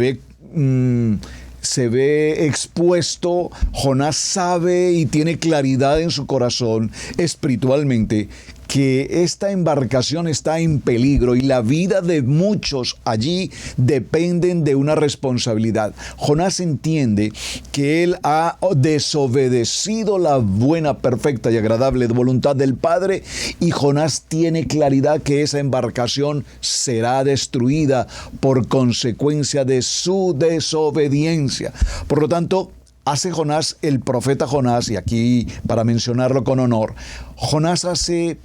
ve expuesto. Jonás sabe y tiene claridad en su corazón espiritualmente que esta embarcación está en peligro y la vida de muchos allí dependen de una responsabilidad. Jonás entiende que él ha desobedecido la buena, perfecta y agradable voluntad del Padre, y Jonás tiene claridad que esa embarcación será destruida por consecuencia de su desobediencia. Por lo tanto, hace Jonás, el profeta Jonás, y aquí para mencionarlo con honor, Jonás hace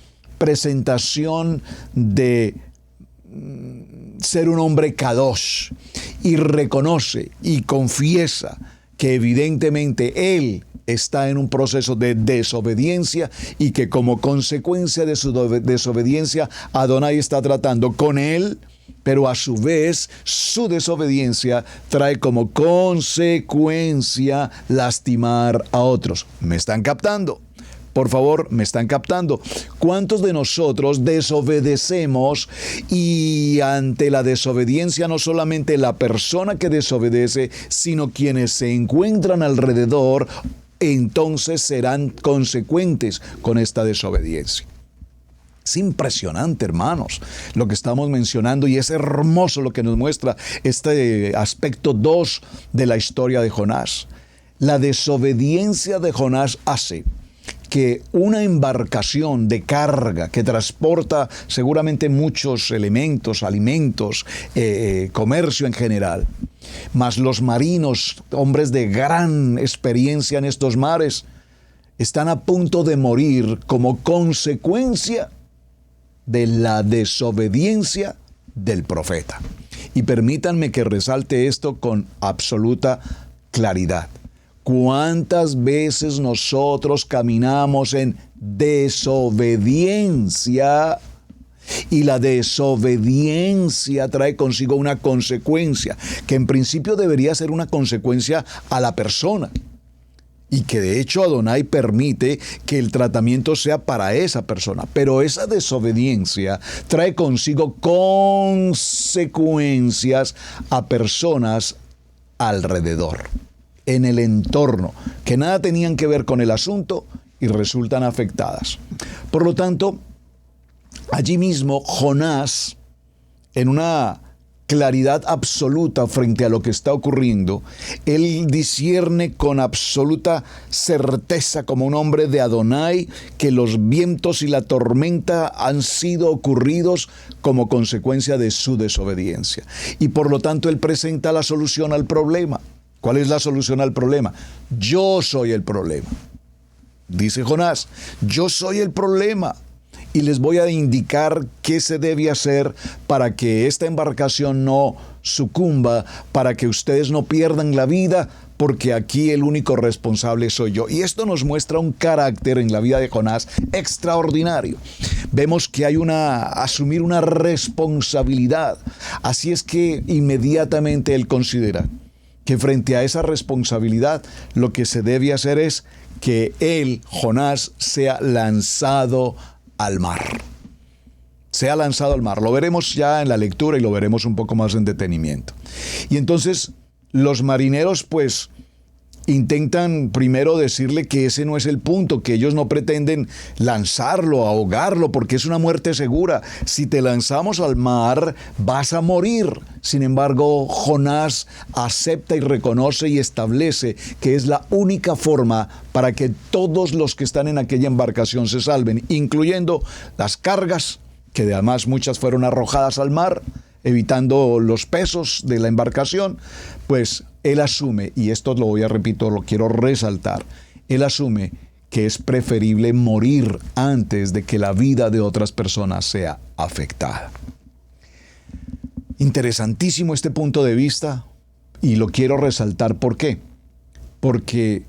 presentación de ser un hombre kadosh, y reconoce y confiesa que evidentemente él está en un proceso de desobediencia y que como consecuencia de su desobediencia Adonai está tratando con él, pero a su vez su desobediencia trae como consecuencia lastimar a otros. ¿Me están captando? Por favor, ¿me están captando? ¿Cuántos de nosotros desobedecemos y ante la desobediencia no solamente la persona que desobedece, sino quienes se encuentran alrededor, entonces serán consecuentes con esta desobediencia? Es impresionante, hermanos, lo que estamos mencionando, y es hermoso lo que nos muestra este aspecto 2 de la historia de Jonás. La desobediencia de Jonás hace que una embarcación de carga que transporta seguramente muchos elementos, alimentos, comercio en general, más los marinos, hombres de gran experiencia en estos mares, están a punto de morir como consecuencia de la desobediencia del profeta. Y permítanme que resalte esto con absoluta claridad. ¿Cuántas veces nosotros caminamos en desobediencia? Y la desobediencia trae consigo una consecuencia, que en principio debería ser una consecuencia a la persona. Y que de hecho Adonai permite que el tratamiento sea para esa persona. Pero esa desobediencia trae consigo consecuencias a personas alrededor, en el entorno, que nada tenían que ver con el asunto y resultan afectadas. Por lo tanto, allí mismo Jonás, en una claridad absoluta frente a lo que está ocurriendo, él discierne con absoluta certeza, como un hombre de Adonai, que los vientos y la tormenta han sido ocurridos como consecuencia de su desobediencia. Y por lo tanto él presenta la solución al problema. ¿Cuál es la solución al problema? Yo soy el problema. Dice Jonás, yo soy el problema. Y les voy a indicar qué se debe hacer para que esta embarcación no sucumba, para que ustedes no pierdan la vida, porque aquí el único responsable soy yo. Y esto nos muestra un carácter en la vida de Jonás extraordinario. Vemos que hay asumir una responsabilidad. Así es que inmediatamente él considera que frente a esa responsabilidad lo que se debe hacer es que él, Jonás, sea lanzado al mar. Sea lanzado al mar. Lo veremos ya en la lectura y lo veremos un poco más en detenimiento. Y entonces los marineros pues intentan primero decirle que ese no es el punto, que ellos no pretenden lanzarlo, ahogarlo, porque es una muerte segura. Si te lanzamos al mar, vas a morir. Sin embargo, Jonás acepta y reconoce y establece que es la única forma para que todos los que están en aquella embarcación se salven, incluyendo las cargas, que además muchas fueron arrojadas al mar, evitando los pesos de la embarcación. Pues él asume, y esto lo quiero resaltar, él asume que es preferible morir antes de que la vida de otras personas sea afectada. Interesantísimo este punto de vista, y lo quiero resaltar. ¿Por qué? Porque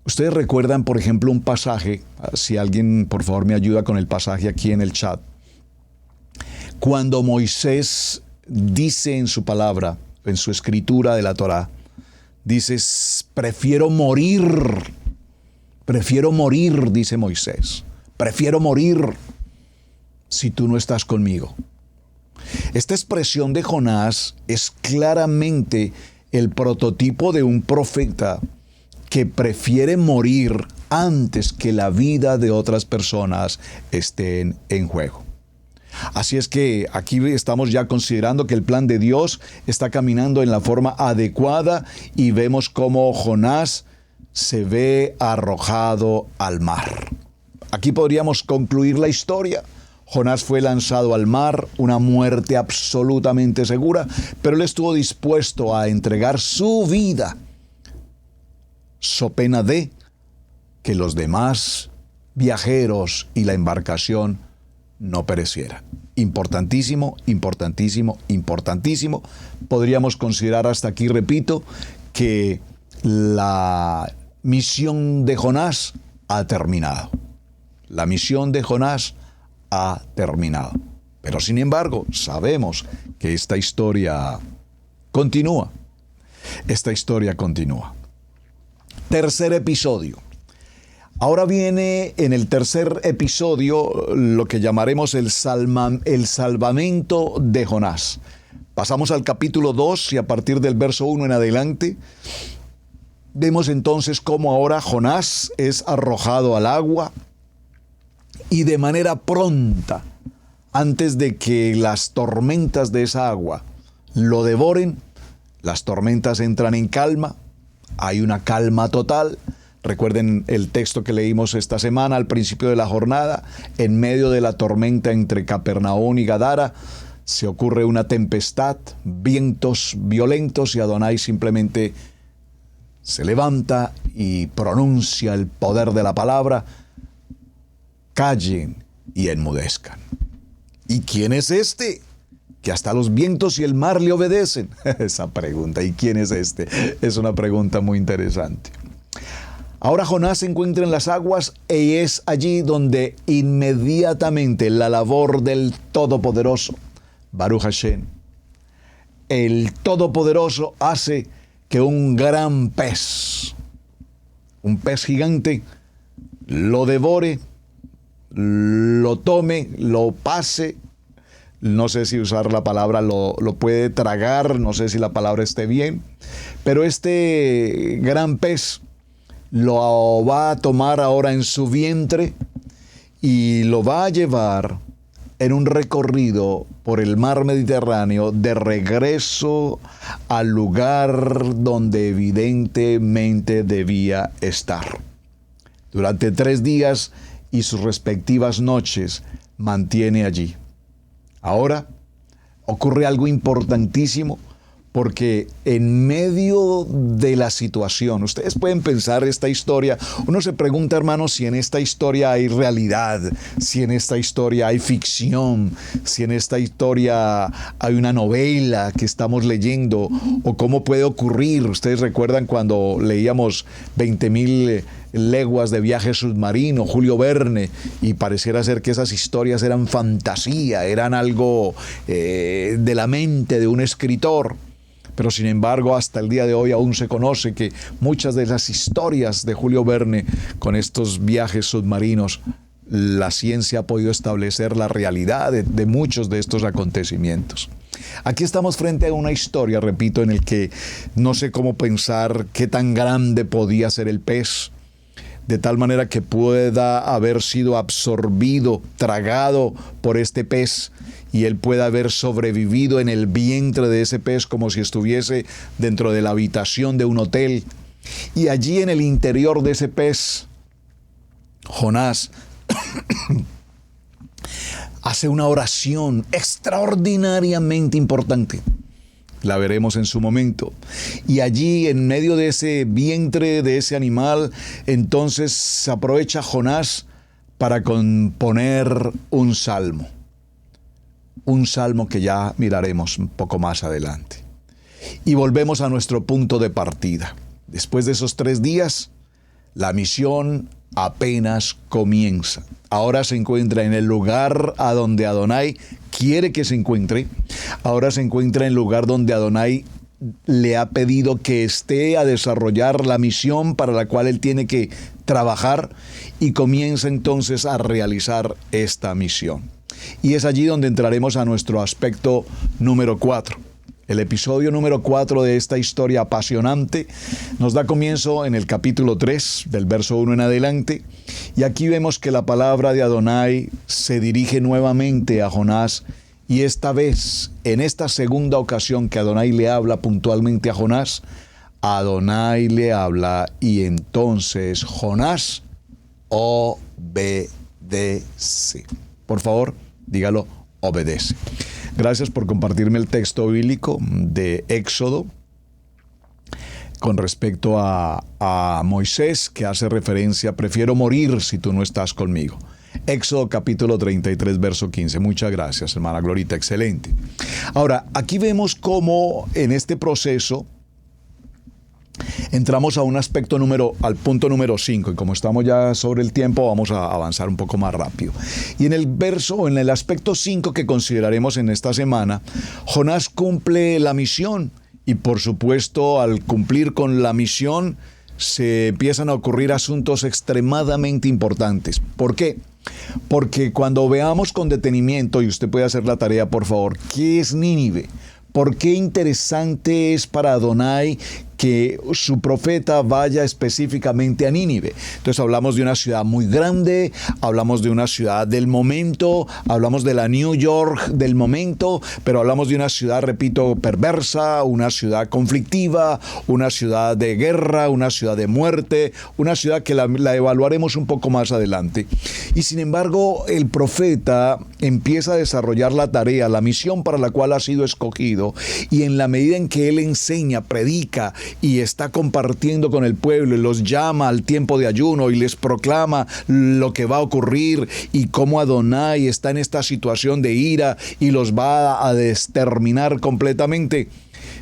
ustedes recuerdan, por ejemplo, un pasaje, si alguien por favor me ayuda con el pasaje aquí en el chat, cuando Moisés dice en su palabra, en su escritura de la Torá, dice, prefiero morir, dice Moisés, prefiero morir si tú no estás conmigo. Esta expresión de Jonás es claramente el prototipo de un profeta que prefiere morir antes que la vida de otras personas estén en juego. Así es que aquí estamos ya considerando que el plan de Dios está caminando en la forma adecuada y vemos cómo Jonás se ve arrojado al mar. Aquí podríamos concluir la historia. Jonás fue lanzado al mar, una muerte absolutamente segura, pero él estuvo dispuesto a entregar su vida so pena de que los demás viajeros y la embarcación no pereciera. Importantísimo, importantísimo, importantísimo. Podríamos considerar hasta aquí, repito, que la misión de Jonás ha terminado. La misión de Jonás ha terminado. Pero sin embargo, sabemos que esta historia continúa. Esta historia continúa. Tercer episodio. Ahora viene en el tercer episodio lo que llamaremos el salvamento de Jonás. Pasamos al capítulo 2 y a partir del verso 1 en adelante, vemos entonces cómo ahora Jonás es arrojado al agua y de manera pronta, antes de que las tormentas de esa agua lo devoren, las tormentas entran en calma, hay una calma total. Recuerden el texto que leímos esta semana al principio de la jornada, en medio de la tormenta entre Capernaum y Gadara, se ocurre una tempestad, vientos violentos y Adonai simplemente se levanta y pronuncia el poder de la palabra: callen y enmudezcan. ¿Y quién es este? Que hasta los vientos y el mar le obedecen. Esa pregunta, ¿y quién es este? Es una pregunta muy interesante. Ahora Jonás se encuentra en las aguas y es allí donde inmediatamente la labor del Todopoderoso, Baruch Hashem, el Todopoderoso, hace que un gran pez, un pez gigante, lo devore, lo tome, lo pase. No sé si usar la palabra lo puede tragar, no sé si la palabra esté bien, pero este gran pez lo va a tomar ahora en su vientre y lo va a llevar en un recorrido por el mar Mediterráneo de regreso al lugar donde evidentemente debía estar. Durante 3 días y sus respectivas noches mantiene allí. Ahora ocurre algo importantísimo, porque en medio de la situación, ustedes pueden pensar esta historia, uno se pregunta, hermanos, si en esta historia hay realidad, si en esta historia hay ficción, si en esta historia hay una novela que estamos leyendo, o cómo puede ocurrir. Ustedes recuerdan cuando leíamos 20.000 leguas de viaje submarino, Julio Verne, y pareciera ser que esas historias eran fantasía, eran algo de la mente de un escritor. Pero sin embargo, hasta el día de hoy aún se conoce que muchas de las historias de Julio Verne con estos viajes submarinos, la ciencia ha podido establecer la realidad de muchos de estos acontecimientos. Aquí estamos frente a una historia, repito, en el que no sé cómo pensar qué tan grande podía ser el pez, de tal manera que pueda haber sido absorbido, tragado por este pez, y él pueda haber sobrevivido en el vientre de ese pez como si estuviese dentro de la habitación de un hotel. Y allí en el interior de ese pez, Jonás hace una oración extraordinariamente importante. La veremos en su momento. Y allí, en medio de ese vientre de ese animal, entonces se aprovecha Jonás para componer un salmo. Un salmo que ya miraremos un poco más adelante. Y volvemos a nuestro punto de partida. Después de esos 3 días, la misión apenas comienza. Ahora se encuentra en el lugar a donde Adonai quiere que se encuentre. Ahora se encuentra en el lugar donde Adonai le ha pedido que esté a desarrollar la misión para la cual él tiene que trabajar, y comienza entonces a realizar esta misión. Y es allí donde entraremos a nuestro aspecto número 4. El episodio número 4 de esta historia apasionante nos da comienzo en el capítulo 3, del verso 1 en adelante. Y aquí vemos que la palabra de Adonai se dirige nuevamente a Jonás. Y esta vez, en esta segunda ocasión que Adonai le habla puntualmente a Jonás, Adonai le habla y entonces Jonás obedece. Por favor, dígalo, obedece. Gracias por compartirme el texto bíblico de Éxodo con respecto a Moisés, que hace referencia: prefiero morir si tú no estás conmigo. Éxodo capítulo 33, verso 15. Muchas gracias, hermana Glorita, excelente. Ahora, aquí vemos cómo en este proceso entramos al punto número 5, y como estamos ya sobre el tiempo, vamos a avanzar un poco más rápido. Y en el aspecto 5 que consideraremos en esta semana, Jonás cumple la misión, y por supuesto, al cumplir con la misión, se empiezan a ocurrir asuntos extremadamente importantes. ¿Por qué? Porque cuando veamos con detenimiento, y usted puede hacer la tarea, por favor, ¿qué es Nínive? ¿Por qué interesante es para Adonai que su profeta vaya específicamente a Nínive? Entonces hablamos de una ciudad muy grande, hablamos de una ciudad del momento, hablamos de la New York del momento, pero hablamos de una ciudad, repito, perversa, una ciudad conflictiva, una ciudad de guerra, una ciudad de muerte, una ciudad que la evaluaremos un poco más adelante. Y sin embargo, el profeta empieza a desarrollar la tarea, la misión para la cual ha sido escogido, y en la medida en que él enseña, predica, y está compartiendo con el pueblo y los llama al tiempo de ayuno y les proclama lo que va a ocurrir y cómo Adonai está en esta situación de ira y los va a exterminar completamente,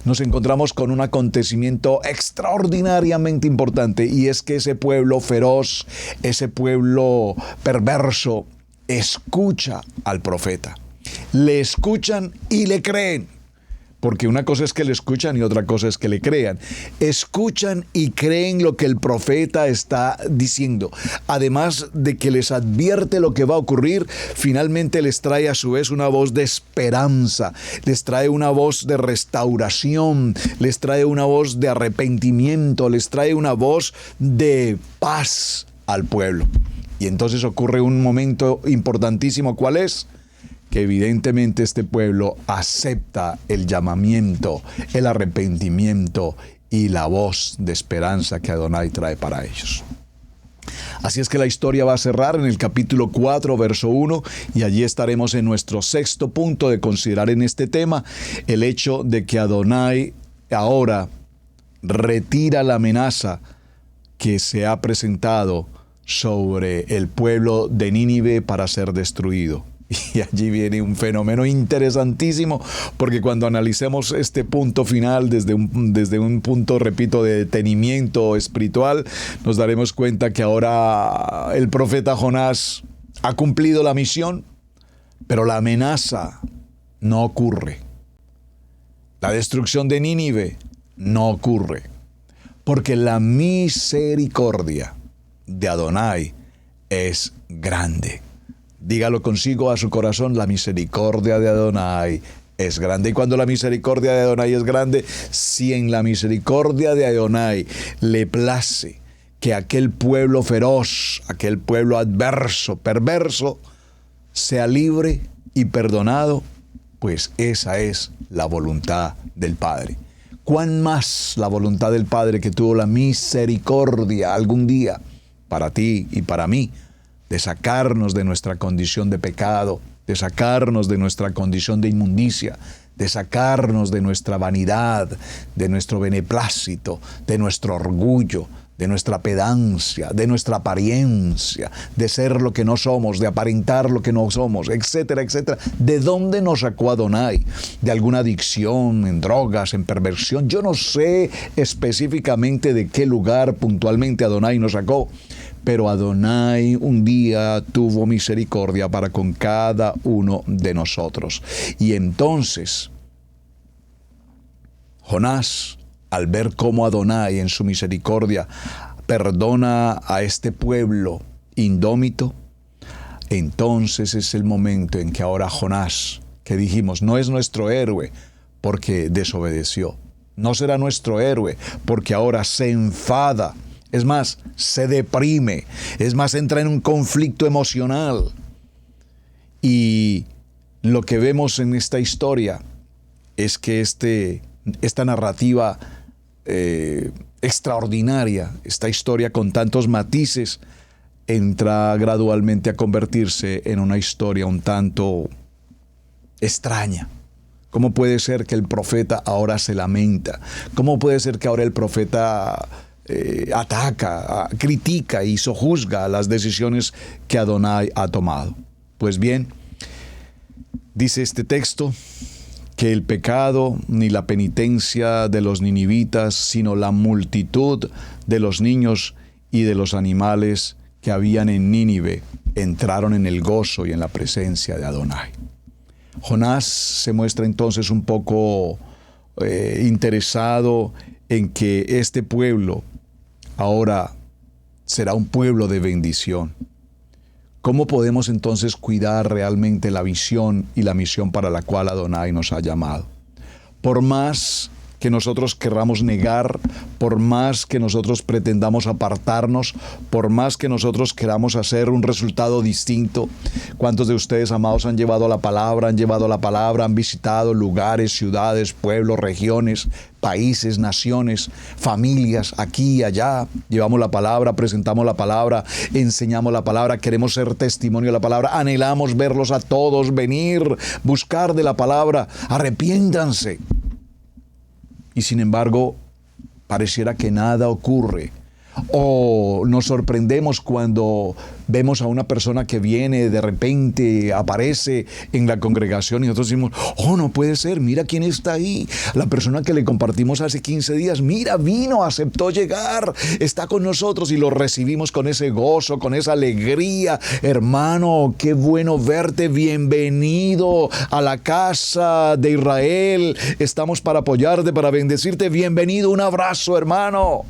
nos encontramos con un acontecimiento extraordinariamente importante, y es que ese pueblo feroz, ese pueblo perverso, escucha al profeta. Le escuchan y le creen. Porque una cosa es que le escuchan y otra cosa es que le crean. Escuchan y creen lo que el profeta está diciendo. Además de que les advierte lo que va a ocurrir, finalmente les trae a su vez una voz de esperanza, les trae una voz de restauración, les trae una voz de arrepentimiento, les trae una voz de paz al pueblo. Y entonces ocurre un momento importantísimo. ¿Cuál es? Que evidentemente este pueblo acepta el llamamiento, el arrepentimiento y la voz de esperanza que Adonai trae para ellos. Así es que la historia va a cerrar en el capítulo 4, verso 1, y allí estaremos en nuestro sexto punto de considerar en este tema, el hecho de que Adonai ahora retira la amenaza que se ha presentado sobre el pueblo de Nínive para ser destruido. Y allí viene un fenómeno interesantísimo, porque cuando analicemos este punto final desde un punto, repito, de detenimiento espiritual, nos daremos cuenta que ahora el profeta Jonás ha cumplido la misión, pero la amenaza no ocurre. La destrucción de Nínive no ocurre, porque la misericordia de Adonai es grande. Dígalo consigo a su corazón: la misericordia de Adonai es grande. Y cuando la misericordia de Adonai es grande, si en la misericordia de Adonai le place que aquel pueblo feroz, aquel pueblo adverso, perverso, sea libre y perdonado, pues esa es la voluntad del Padre. ¿Cuán más la voluntad del Padre, que tuvo la misericordia algún día para ti y para mí, de sacarnos de nuestra condición de pecado, de sacarnos de nuestra condición de inmundicia, de sacarnos de nuestra vanidad, de nuestro beneplácito, de nuestro orgullo, de nuestra pedancia, de nuestra apariencia, de ser lo que no somos, de aparentar lo que no somos, etcétera, etcétera. ¿De dónde nos sacó Adonai? ¿De alguna adicción, en drogas, en perversión? Yo no sé específicamente de qué lugar puntualmente Adonai nos sacó, pero Adonai un día tuvo misericordia para con cada uno de nosotros. Y entonces Jonás, al ver cómo Adonai en su misericordia perdona a este pueblo indómito, entonces es el momento en que ahora Jonás, que dijimos no es nuestro héroe porque desobedeció, no será nuestro héroe porque ahora se enfada, es más, se deprime, es más, entra en un conflicto emocional. Y lo que vemos en esta historia es que esta narrativa extraordinaria, esta historia con tantos matices, entra gradualmente a convertirse en una historia un tanto extraña. ¿Cómo puede ser que el profeta ahora se lamenta? ¿Cómo puede ser que ahora el profeta ataca, critica y sojuzga las decisiones que Adonai ha tomado. Pues bien, dice este texto que el pecado ni la penitencia de los ninivitas, sino la multitud de los niños y de los animales que habían en Nínive, entraron en el gozo y en la presencia de Adonai. Jonás se muestra entonces un poco interesado en que este pueblo ahora será un pueblo de bendición. ¿Cómo podemos entonces cuidar realmente la visión y la misión para la cual Adonai nos ha llamado? Por más que nosotros querramos negar, por más que nosotros pretendamos apartarnos, por más que nosotros queramos hacer un resultado distinto. ¿Cuántos de ustedes, amados, han llevado la palabra, han visitado lugares, ciudades, pueblos, regiones, países, naciones, familias, aquí y allá? Llevamos la palabra, presentamos la palabra, enseñamos la palabra, queremos ser testimonio de la palabra, anhelamos verlos a todos, venir, buscar de la palabra, arrepiéntanse. Y sin embargo, pareciera que nada ocurre. O nos sorprendemos cuando vemos a una persona que viene, de repente aparece en la congregación y nosotros decimos, oh, no puede ser, mira quién está ahí. La persona que le compartimos hace 15 días, mira, vino, aceptó llegar, está con nosotros y lo recibimos con ese gozo, con esa alegría. Hermano, qué bueno verte, bienvenido a la casa de Israel. Estamos para apoyarte, para bendecirte, bienvenido, un abrazo, hermano.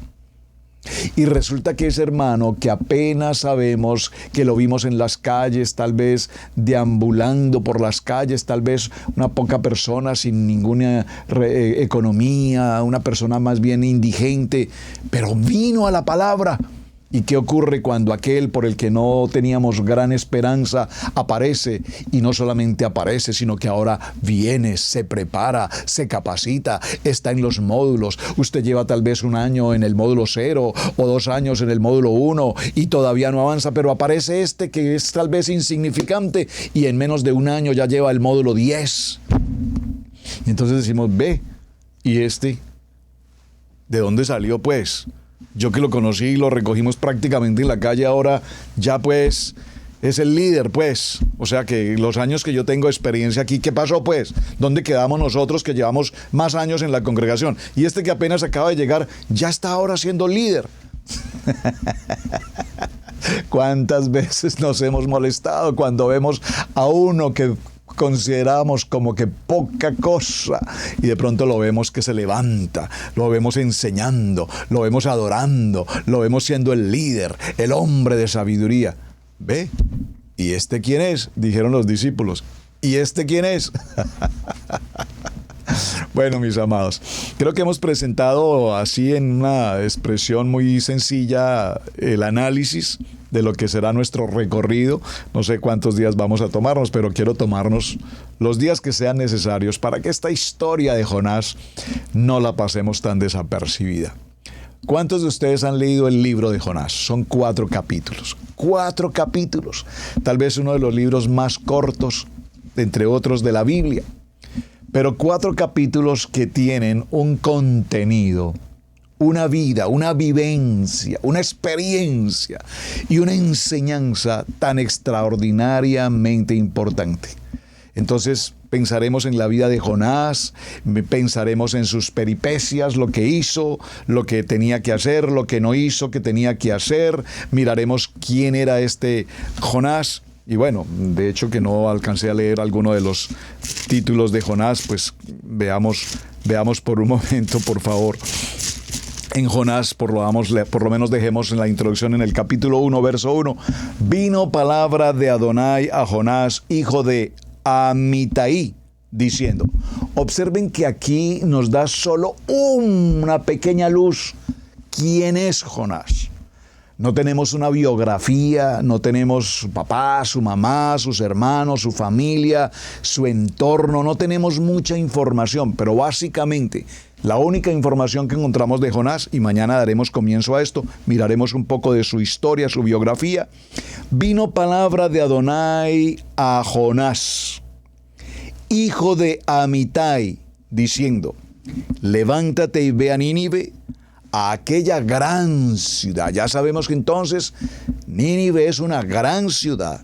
Y resulta que ese hermano que apenas sabemos, que lo vimos en las calles, tal vez deambulando por las calles, tal vez una poca persona sin ninguna economía, una persona más bien indigente, pero vino a la palabra. ¿Y qué ocurre cuando aquel por el que no teníamos gran esperanza aparece? Y no solamente aparece, sino que ahora viene, se prepara, se capacita, está en los módulos. Usted lleva tal vez 1 año en el módulo 0 o 2 años en el módulo 1 y todavía no avanza, pero aparece este que es tal vez insignificante y en menos de 1 año ya lleva el módulo 10. Y entonces decimos, ve, ¿y este de dónde salió pues? Yo que lo conocí y lo recogimos prácticamente en la calle, ahora ya pues es el líder pues. O sea que los años que yo tengo de experiencia aquí, ¿qué pasó pues? ¿Dónde quedamos nosotros que llevamos más años en la congregación? Y este que apenas acaba de llegar, ya está ahora siendo líder. ¿Cuántas veces nos hemos molestado cuando vemos a uno que consideramos como que poca cosa y de pronto lo vemos que se levanta, lo vemos enseñando, lo vemos adorando, lo vemos siendo el líder, el hombre de sabiduría? ¿Ve? ¿Y este quién es?, dijeron los discípulos. ¿Y este quién es? Bueno, mis amados, creo que hemos presentado así en una expresión muy sencilla el análisis de lo que será nuestro recorrido. No sé cuántos días vamos a tomarnos, pero quiero tomarnos los días que sean necesarios para que esta historia de Jonás no la pasemos tan desapercibida. ¿Cuántos de ustedes han leído el libro de Jonás? Son 4 capítulos. 4 capítulos. Tal vez uno de los libros más cortos, entre otros, de la Biblia. Pero 4 capítulos que tienen un contenido, una vida, una vivencia, una experiencia y una enseñanza tan extraordinariamente importante. Entonces pensaremos en la vida de Jonás, pensaremos en sus peripecias, lo que hizo, lo que tenía que hacer, lo que no hizo, que tenía que hacer. Miraremos quién era este Jonás. Y bueno, de hecho que no alcancé a leer alguno de los títulos de Jonás, pues veamos por un momento, por favor. En Jonás, por lo menos dejemos en la introducción en el capítulo 1, verso 1. Vino palabra de Adonai a Jonás, hijo de Amitai, diciendo. Observen que aquí nos da solo una pequeña luz. ¿Quién es Jonás? No tenemos una biografía, no tenemos su papá, su mamá, sus hermanos, su familia, su entorno, no tenemos mucha información, pero básicamente la única información que encontramos de Jonás, y mañana daremos comienzo a esto, miraremos un poco de su historia, su biografía. Vino palabra de Adonai a Jonás, hijo de Amitai, diciendo, levántate y ve a Nínive, a aquella gran ciudad. Ya sabemos que entonces Nínive es una gran ciudad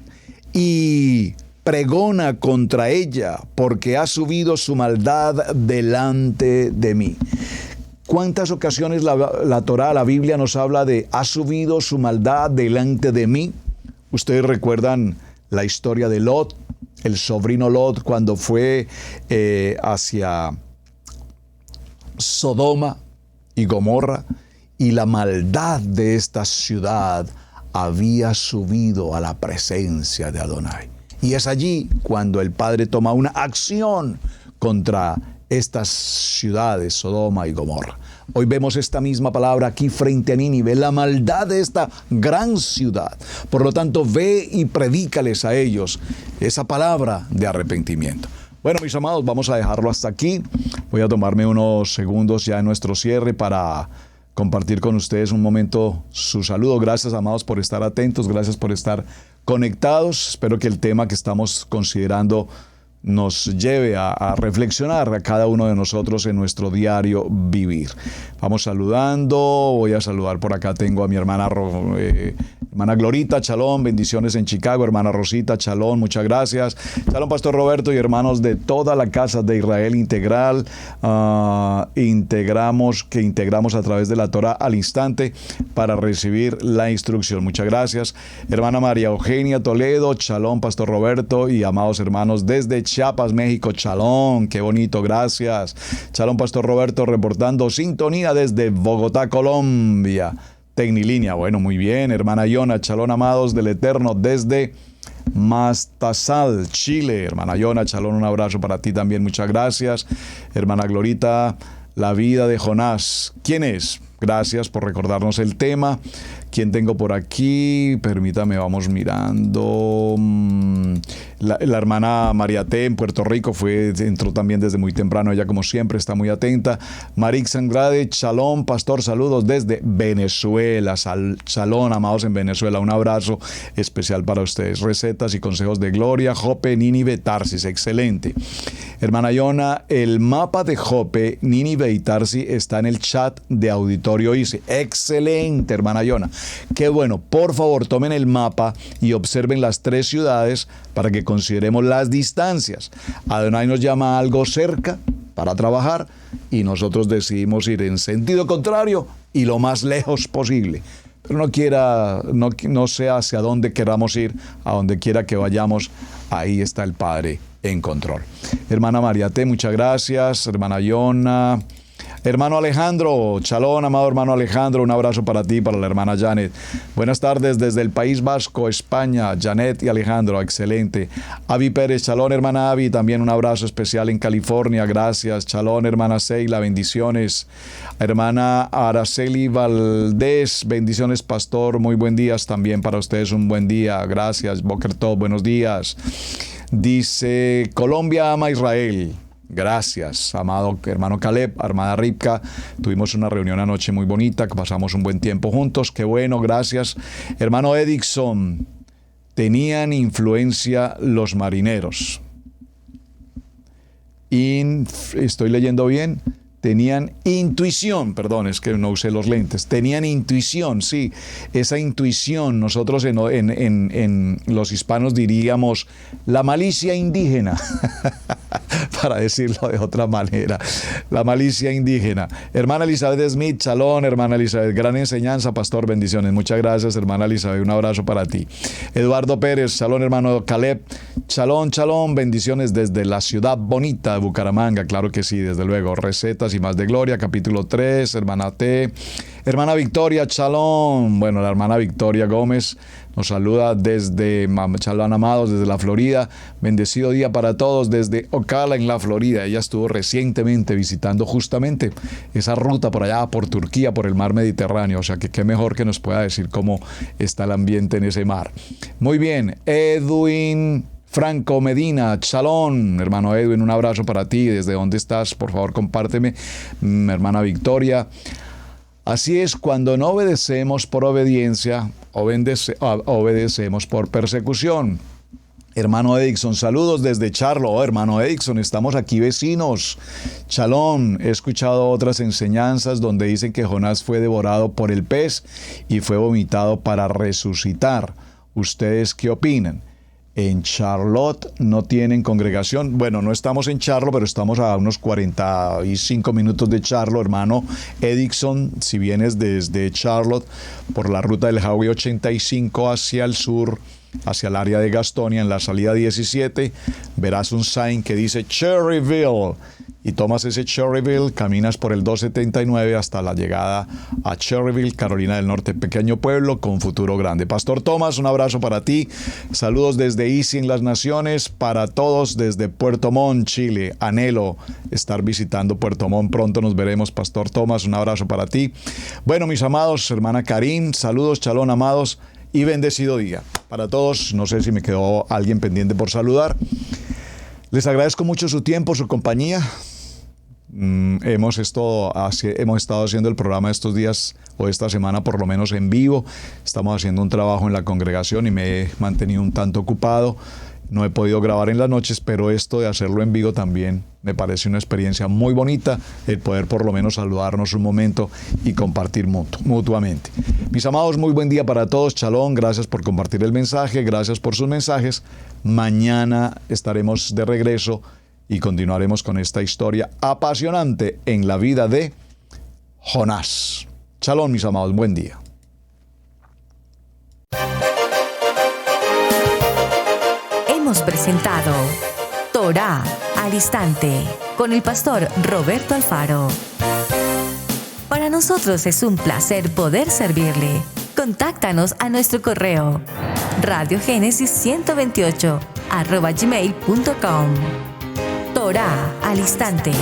y pregona contra ella porque ha subido su maldad delante de mí. ¿Cuántas ocasiones la Torá, la Biblia nos habla de ha subido su maldad delante de mí? Ustedes recuerdan la historia de Lot, el sobrino Lot, cuando fue hacia Sodoma y Gomorra, y la maldad de esta ciudad había subido a la presencia de Adonai. Y es allí cuando el Padre toma una acción contra estas ciudades, Sodoma y Gomorra. Hoy vemos esta misma palabra aquí frente a Nínive, la maldad de esta gran ciudad. Por lo tanto, ve y predícales a ellos esa palabra de arrepentimiento. Bueno, mis amados, vamos a dejarlo hasta aquí. Voy a tomarme unos segundos ya en nuestro cierre para compartir con ustedes un momento su saludo. Gracias, amados, por estar atentos, gracias por estar conectados. Espero que el tema que estamos considerando nos lleve a reflexionar a cada uno de nosotros en nuestro diario vivir. Vamos saludando, voy a saludar por acá, tengo a mi hermana Glorita, Chalón, bendiciones en Chicago, hermana Rosita, Chalón, muchas gracias. Chalón, Pastor Roberto y hermanos de toda la casa de Israel Integral, integramos a través de la Torá al instante para recibir la instrucción. Muchas gracias. Hermana María Eugenia Toledo, Chalón, Pastor Roberto y amados hermanos desde Chiapas, México, Chalón, qué bonito, gracias. Chalón, Pastor Roberto, reportando sintonía desde Bogotá, Colombia. Tecnilínea, bueno, muy bien. Hermana Yona, Chalón, amados del Eterno, desde Mastazal, Chile. Hermana Yona, Chalón, un abrazo para ti también, muchas gracias. Hermana Glorita, la vida de Jonás. ¿Quién es? Gracias por recordarnos el tema. ¿Quién tengo por aquí? Permítame, vamos mirando. La hermana María T. en Puerto Rico entró también desde muy temprano. Ella, como siempre, está muy atenta. Marix Andrade, Shalom, pastor, saludos desde Venezuela. Shalom, amados en Venezuela. Un abrazo especial para ustedes. Recetas y consejos de Gloria, Jope, Nínive, Tarsis. Excelente. Hermana Yona, el mapa de Jope, Nínive y Tarsis está en el chat de Auditorio ICE. Excelente, hermana Yona. Qué bueno, por favor tomen el mapa y observen las tres ciudades para que consideremos las distancias. Adonai nos llama a algo cerca para trabajar y nosotros decidimos ir en sentido contrario y lo más lejos posible. Pero no sé hacia dónde queramos ir, a donde quiera que vayamos, ahí está el Padre en control. Hermana María T, muchas gracias. Hermana Yona. Hermano Alejandro, Chalón, amado hermano Alejandro, un abrazo para ti, para la hermana Janet. Buenas tardes desde el País Vasco, España, Janet y Alejandro, excelente. Avi Pérez, Chalón, hermana Avi, también un abrazo especial en California, gracias. Chalón, hermana Seila, bendiciones. Hermana Araceli Valdés, bendiciones, pastor, muy buen día también para ustedes, un buen día, gracias. Boker Tov, buenos días. Dice, Colombia ama a Israel. Gracias, amado hermano Caleb, hermana Ripka. Tuvimos una reunión anoche muy bonita, que pasamos un buen tiempo juntos. Qué bueno, gracias. Hermano Edixon, tenían influencia los marineros. Estoy leyendo bien. Tenían intuición, perdón, es que no usé los lentes. Tenían intuición, sí. Esa intuición, nosotros en los hispanos diríamos la malicia indígena, para decirlo de otra manera. La malicia indígena. Hermana Elizabeth Smith, Chalón, hermana Elizabeth, gran enseñanza, pastor, bendiciones. Muchas gracias, hermana Elizabeth, un abrazo para ti. Eduardo Pérez, Chalón, hermano Caleb, Chalón, Chalón, bendiciones desde la ciudad bonita de Bucaramanga, claro que sí, desde luego. Recetas y más de Gloria, capítulo 3, hermana T. Hermana Victoria, Chalón. Bueno, la hermana Victoria Gómez nos saluda desde Chalón, amados, desde la Florida. Bendecido día para todos desde Ocala, en la Florida. Ella estuvo recientemente visitando justamente esa ruta por allá, por Turquía, por el mar Mediterráneo. O sea, que qué mejor que nos pueda decir cómo está el ambiente en ese mar. Muy bien, Edwin Franco Medina, Chalón, hermano Edwin, un abrazo para ti. ¿Desde dónde estás? Por favor, compárteme. Hermana Victoria. Así es, cuando no obedecemos por obediencia, obedecemos por persecución. Hermano Edison, saludos desde Charlo. Oh, hermano Edison, estamos aquí vecinos. Shalom, he escuchado otras enseñanzas donde dicen que Jonás fue devorado por el pez y fue vomitado para resucitar. ¿Ustedes qué opinan? En Charlotte no tienen congregación. Bueno, no estamos en Charlo, pero estamos a unos 45 minutos de Charlo, hermano Edison. Si vienes desde Charlotte por la ruta del Highway 85 hacia el sur, hacia el área de Gastonia, en la salida 17, verás un sign que dice Cherryville. Y tomas ese Cherryville, caminas por el 279 hasta la llegada a Cherryville, Carolina del Norte, pequeño pueblo con futuro grande. Pastor Tomás, un abrazo para ti. Saludos desde Easy en las Naciones, para todos desde Puerto Montt, Chile. Anhelo estar visitando Puerto Montt. Pronto nos veremos, Pastor Tomás. Un abrazo para ti. Bueno, mis amados, hermana Karim, saludos, shalom, amados, y bendecido día. Para todos, no sé si me quedó alguien pendiente por saludar. Les agradezco mucho su tiempo, su compañía. Hemos estado haciendo el programa estos días o esta semana por lo menos en vivo. Estamos haciendo un trabajo en la congregación y me he mantenido un tanto ocupado. No he podido grabar en las noches, pero esto de hacerlo en vivo también me parece una experiencia muy bonita, el poder por lo menos saludarnos un momento y compartir mutuamente. Mis amados, muy buen día para todos. Shalom, gracias por compartir el mensaje, gracias por sus mensajes. Mañana estaremos de regreso y continuaremos con esta historia apasionante en la vida de Jonás. Shalom, mis amados, buen día. Hemos presentado Torá al Instante con el pastor Roberto Alfaro. Para nosotros es un placer poder servirle. Contáctanos a nuestro correo radiogenesis128@gmail.com. Torá al Instante.